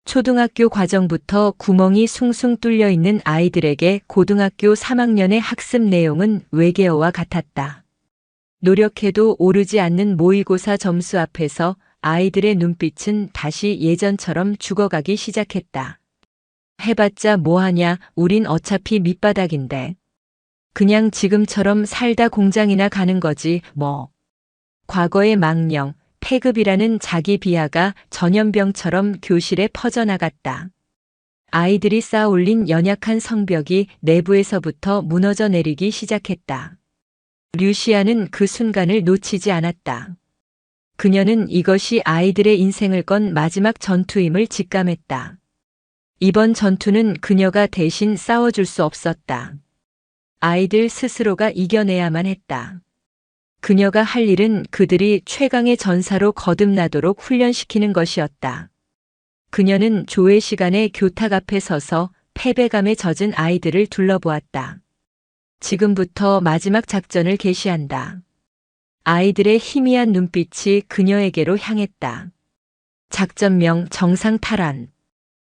초등학교 과정부터 구멍이 숭숭 뚫려 있는 아이들에게 고등학교 3학년의 학습 내용은 외계어와 같았다. 노력해도 오르지 않는 모의고사 점수 앞에서 아이들의 눈빛은 다시 예전처럼 죽어가기 시작했다. 해봤자 뭐하냐, 우린 어차피 밑바닥인데. 그냥 지금처럼 살다 공장이나 가는 거지, 뭐. 과거의 망령, 폐급이라는 자기 비하가 전염병처럼 교실에 퍼져나갔다. 아이들이 쌓아 올린 연약한 성벽이 내부에서부터 무너져 내리기 시작했다. 류시아는 그 순간을 놓치지 않았다. 그녀는 이것이 아이들의 인생을 건 마지막 전투임을 직감했다. 이번 전투는 그녀가 대신 싸워줄 수 없었다. 아이들 스스로가 이겨내야만 했다. 그녀가 할 일은 그들이 최강의 전사로 거듭나도록 훈련시키는 것이었다. 그녀는 조회 시간에 교탁 앞에 서서 패배감에 젖은 아이들을 둘러보았다. 지금부터 마지막 작전을 개시한다. 아이들의 희미한 눈빛이 그녀에게로 향했다. 작전명 정상 탈환.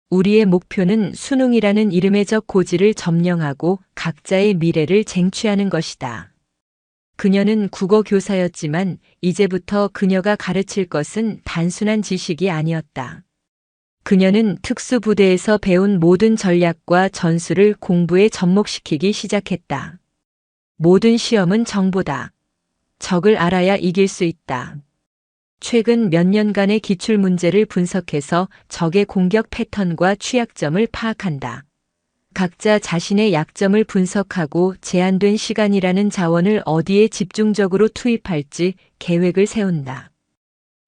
우리의 목표는 수능이라는 이름의 적 고지를 점령하고 각자의 미래를 쟁취하는 것이다. 그녀는 국어 교사였지만 이제부터 그녀가 가르칠 것은 단순한 지식이 아니었다. 그녀는 특수부대에서 배운 모든 전략과 전술을 공부에 접목시키기 시작했다. 모든 시험은 정보다. 적을 알아야 이길 수 있다. 최근 몇 년간의 기출 문제를 분석해서 적의 공격 패턴과 취약점을 파악한다. 각자 자신의 약점을 분석하고 제한된 시간이라는 자원을 어디에 집중적으로 투입할지 계획을 세운다.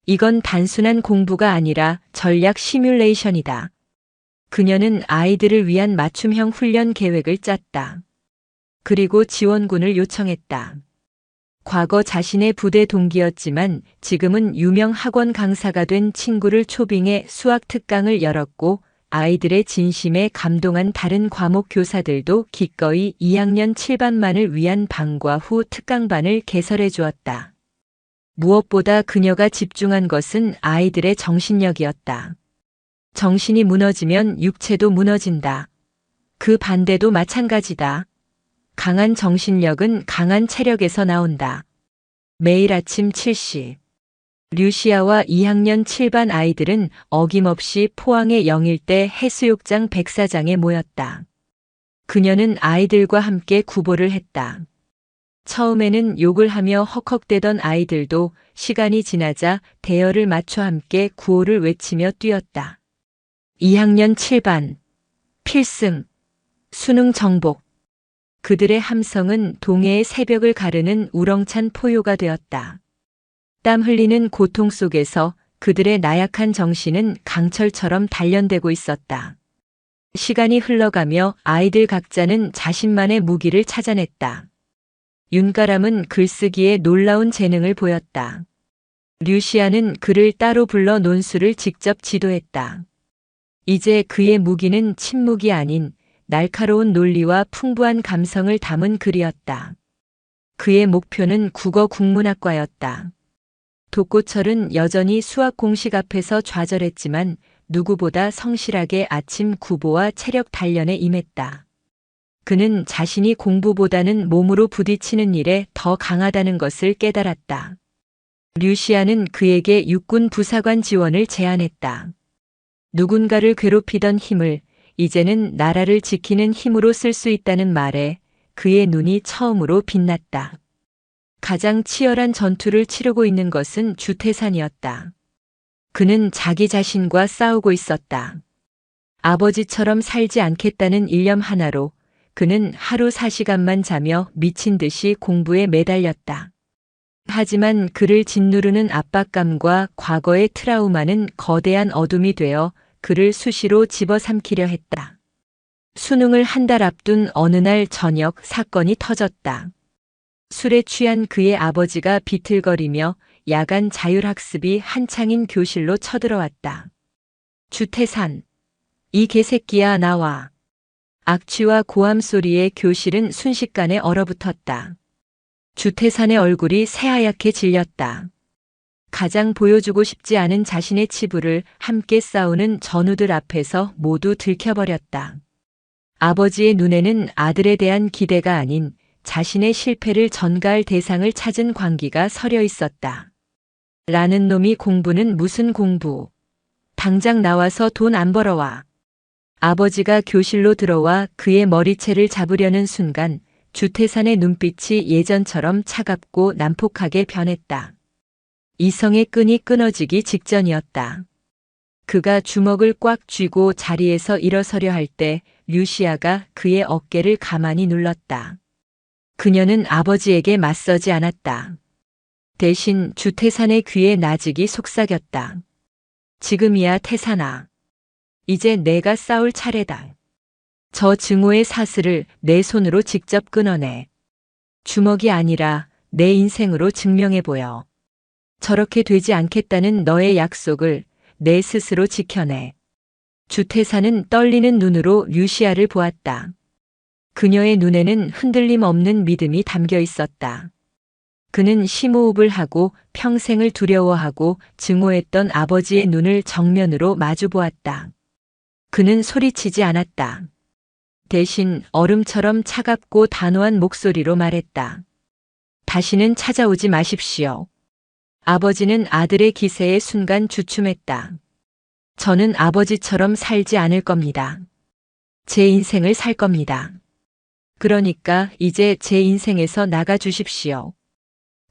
이건 단순한 공부가 아니라 전략 시뮬레이션이다. 그녀는 아이들을 위한 맞춤형 훈련 계획을 짰다. 그리고 지원군을 요청했다. 과거 자신의 부대 동기였지만 지금은 유명 학원 강사가 된 친구를 초빙해 수학 특강을 열었고 아이들의 진심에 감동한 다른 과목 교사들도 기꺼이 2학년 7반만을 위한 방과 후 특강반을 개설해 주었다. 무엇보다 그녀가 집중한 것은 아이들의 정신력이었다. 정신이 무너지면 육체도 무너진다. 그 반대도 마찬가지다. 강한 정신력은 강한 체력에서 나온다. 매일 아침 7시. 류시아와 2학년 7반 아이들은 어김없이 포항의 영일대 해수욕장 백사장에 모였다. 그녀는 아이들과 함께 구보를 했다. 처음에는 욕을 하며 헉헉대던 아이들도 시간이 지나자 대열을 맞춰 함께 구호를 외치며 뛰었다. 2학년 7반. 필승. 수능 정복. 그들의 함성은 동해의 새벽을 가르는 우렁찬 포효가 되었다. 땀 흘리는 고통 속에서 그들의 나약한 정신은 강철처럼 단련되고 있었다. 시간이 흘러가며 아이들 각자는 자신만의 무기를 찾아냈다. 윤가람은 글쓰기에 놀라운 재능을 보였다. 류시아는 그를 따로 불러 논술을 직접 지도했다. 이제 그의 무기는 침묵이 아닌 날카로운 논리와 풍부한 감성을 담은 글이었다. 그의 목표는 국어 국문학과였다. 독고철은 여전히 수학 공식 앞에서 좌절했지만 누구보다 성실하게 아침 구보와 체력 단련에 임했다. 그는 자신이 공부보다는 몸으로 부딪히는 일에 더 강하다는 것을 깨달았다. 류시아는 그에게 육군 부사관 지원을 제안했다. 누군가를 괴롭히던 힘을 이제는 나라를 지키는 힘으로 쓸 수 있다는 말에 그의 눈이 처음으로 빛났다. 가장 치열한 전투를 치르고 있는 것은 주태산이었다. 그는 자기 자신과 싸우고 있었다. 아버지처럼 살지 않겠다는 일념 하나로 그는 하루 4시간만 자며 미친 듯이 공부에 매달렸다. 하지만 그를 짓누르는 압박감과 과거의 트라우마는 거대한 어둠이 되어 그를 수시로 집어삼키려 했다. 수능을 한 달 앞둔 어느 날 저녁 사건이 터졌다. 술에 취한 그의 아버지가 비틀거리며 야간 자율학습이 한창인 교실로 쳐들어왔다. 주태산, 이 개새끼야 나와. 악취와 고함 소리에 교실은 순식간에 얼어붙었다. 주태산의 얼굴이 새하얗게 질렸다. 가장 보여주고 싶지 않은 자신의 치부를 함께 싸우는 전우들 앞에서 모두 들켜버렸다. 아버지의 눈에는 아들에 대한 기대가 아닌 자신의 실패를 전가할 대상을 찾은 광기가 서려 있었다. 라는 놈이 공부는 무슨 공부. 당장 나와서 돈 안 벌어와. 아버지가 교실로 들어와 그의 머리채를 잡으려는 순간 주태산의 눈빛이 예전처럼 차갑고 난폭하게 변했다. 이성의 끈이 끊어지기 직전이었다. 그가 주먹을 꽉 쥐고 자리에서 일어서려 할 때 류시아가 그의 어깨를 가만히 눌렀다. 그녀는 아버지에게 맞서지 않았다. 대신 주태산의 귀에 나직이 속삭였다. 지금이야 태산아. 이제 내가 싸울 차례다. 저 증오의 사슬을 내 손으로 직접 끊어내. 주먹이 아니라 내 인생으로 증명해보여. 저렇게 되지 않겠다는 너의 약속을 내 스스로 지켜내. 주태산은 떨리는 눈으로 류시아를 보았다. 그녀의 눈에는 흔들림 없는 믿음이 담겨 있었다. 그는 심호흡을 하고 평생을 두려워하고 증오했던 아버지의 눈을 정면으로 마주 보았다. 그는 소리치지 않았다. 대신 얼음처럼 차갑고 단호한 목소리로 말했다. 다시는 찾아오지 마십시오. 아버지는 아들의 기세에 순간 주춤했다. 저는 아버지처럼 살지 않을 겁니다. 제 인생을 살 겁니다. 그러니까 이제 제 인생에서 나가 주십시오.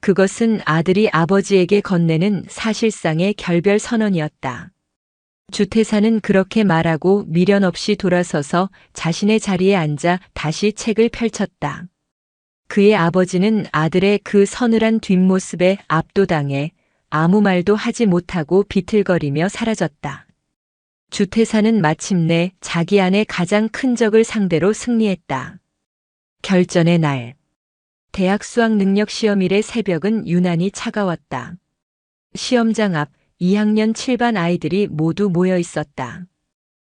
그것은 아들이 아버지에게 건네는 사실상의 결별 선언이었다. 주태사는 그렇게 말하고 미련 없이 돌아서서 자신의 자리에 앉아 다시 책을 펼쳤다. 그의 아버지는 아들의 그 서늘한 뒷모습에 압도당해 아무 말도 하지 못하고 비틀거리며 사라졌다. 주태사는 마침내 자기 안의 가장 큰 적을 상대로 승리했다. 결전의 날. 대학 수학 능력 시험일의 새벽은 유난히 차가웠다. 시험장 앞 2학년 7반 아이들이 모두 모여 있었다.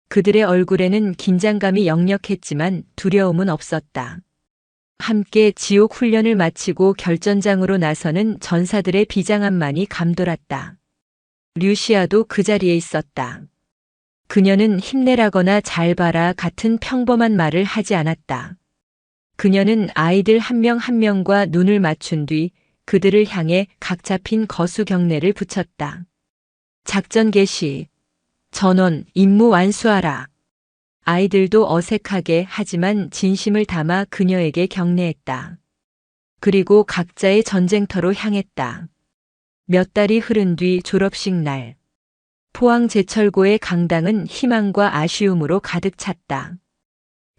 그들의 얼굴에는 긴장감이 역력했지만 두려움은 없었다. 함께 지옥 훈련을 마치고 결전장으로 나서는 전사들의 비장함만이 감돌았다. 류시아도 그 자리에 있었다. 그녀는 힘내라거나 잘 봐라 같은 평범한 말을 하지 않았다. 그녀는 아이들 한 명 한 명과 눈을 맞춘 뒤 그들을 향해 각 잡힌 거수 경례를 붙였다. 작전 개시. 전원 임무 완수하라. 아이들도 어색하게 하지만 진심을 담아 그녀에게 경례했다. 그리고 각자의 전쟁터로 향했다. 몇 달이 흐른 뒤 졸업식 날. 포항제철고의 강당은 희망과 아쉬움으로 가득 찼다.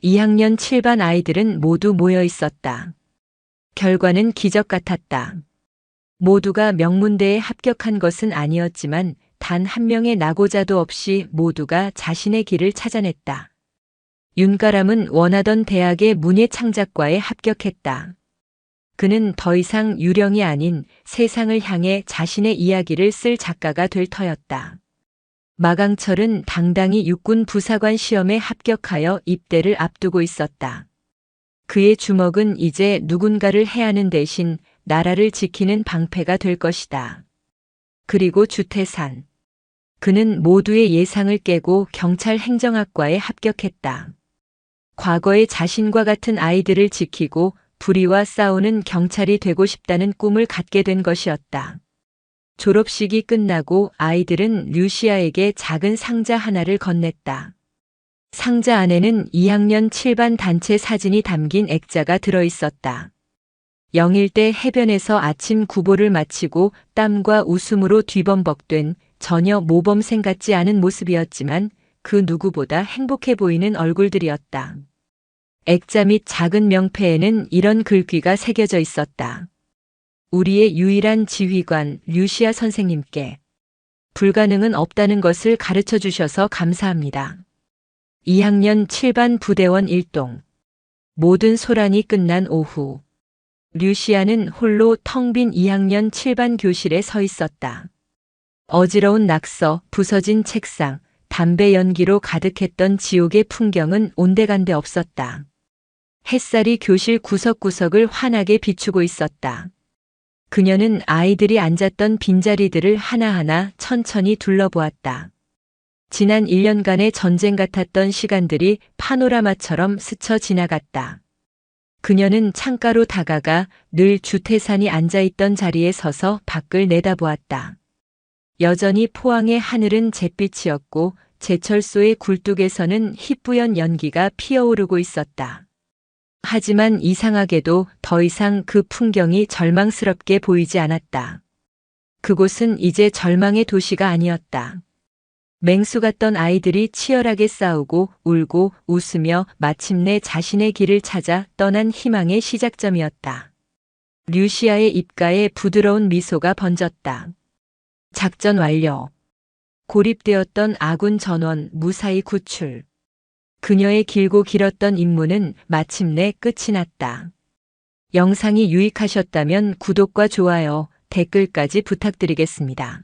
2학년 7반 아이들은 모두 모여 있었다. 결과는 기적 같았다. 모두가 명문대에 합격한 것은 아니었지만 단 한 명의 낙오자도 없이 모두가 자신의 길을 찾아냈다. 윤가람은 원하던 대학의 문예창작과에 합격했다. 그는 더 이상 유령이 아닌 세상을 향해 자신의 이야기를 쓸 작가가 될 터였다. 마강철은 당당히 육군 부사관 시험에 합격하여 입대를 앞두고 있었다. 그의 주먹은 이제 누군가를 해하는 대신 나라를 지키는 방패가 될 것이다. 그리고 주태산. 그는 모두의 예상을 깨고 경찰 행정학과에 합격했다. 과거의 자신과 같은 아이들을 지키고 불의와 싸우는 경찰이 되고 싶다는 꿈을 갖게 된 것이었다. 졸업식이 끝나고 아이들은 류시아에게 작은 상자 하나를 건넸다. 상자 안에는 2학년 7반 단체 사진이 담긴 액자가 들어있었다. 영일대 해변에서 아침 구보를 마치고 땀과 웃음으로 뒤범벅된 전혀 모범생 같지 않은 모습이었지만 그 누구보다 행복해 보이는 얼굴들이었다. 액자 및 작은 명패에는 이런 글귀가 새겨져 있었다. 우리의 유일한 지휘관 류시아 선생님께 불가능은 없다는 것을 가르쳐 주셔서 감사합니다. 2학년 7반 부대원 1동. 모든 소란이 끝난 오후. 류시아는 홀로 텅 빈 2학년 7반 교실에 서 있었다. 어지러운 낙서, 부서진 책상, 담배 연기로 가득했던 지옥의 풍경은 온데간데 없었다. 햇살이 교실 구석구석을 환하게 비추고 있었다. 그녀는 아이들이 앉았던 빈자리들을 하나하나 천천히 둘러보았다. 지난 1년간의 전쟁 같았던 시간들이 파노라마처럼 스쳐 지나갔다. 그녀는 창가로 다가가 늘 주태산이 앉아있던 자리에 서서 밖을 내다보았다. 여전히 포항의 하늘은 잿빛이었고 제철소의 굴뚝에서는 희뿌연 연기가 피어오르고 있었다. 하지만 이상하게도 더 이상 그 풍경이 절망스럽게 보이지 않았다. 그곳은 이제 절망의 도시가 아니었다. 맹수 같던 아이들이 치열하게 싸우고 울고 웃으며 마침내 자신의 길을 찾아 떠난 희망의 시작점이었다. 류시아의 입가에 부드러운 미소가 번졌다. 작전 완료. 고립되었던 아군 전원 무사히 구출. 그녀의 길고 길었던 임무는 마침내 끝이 났다. 영상이 유익하셨다면 구독과 좋아요, 댓글까지 부탁드리겠습니다.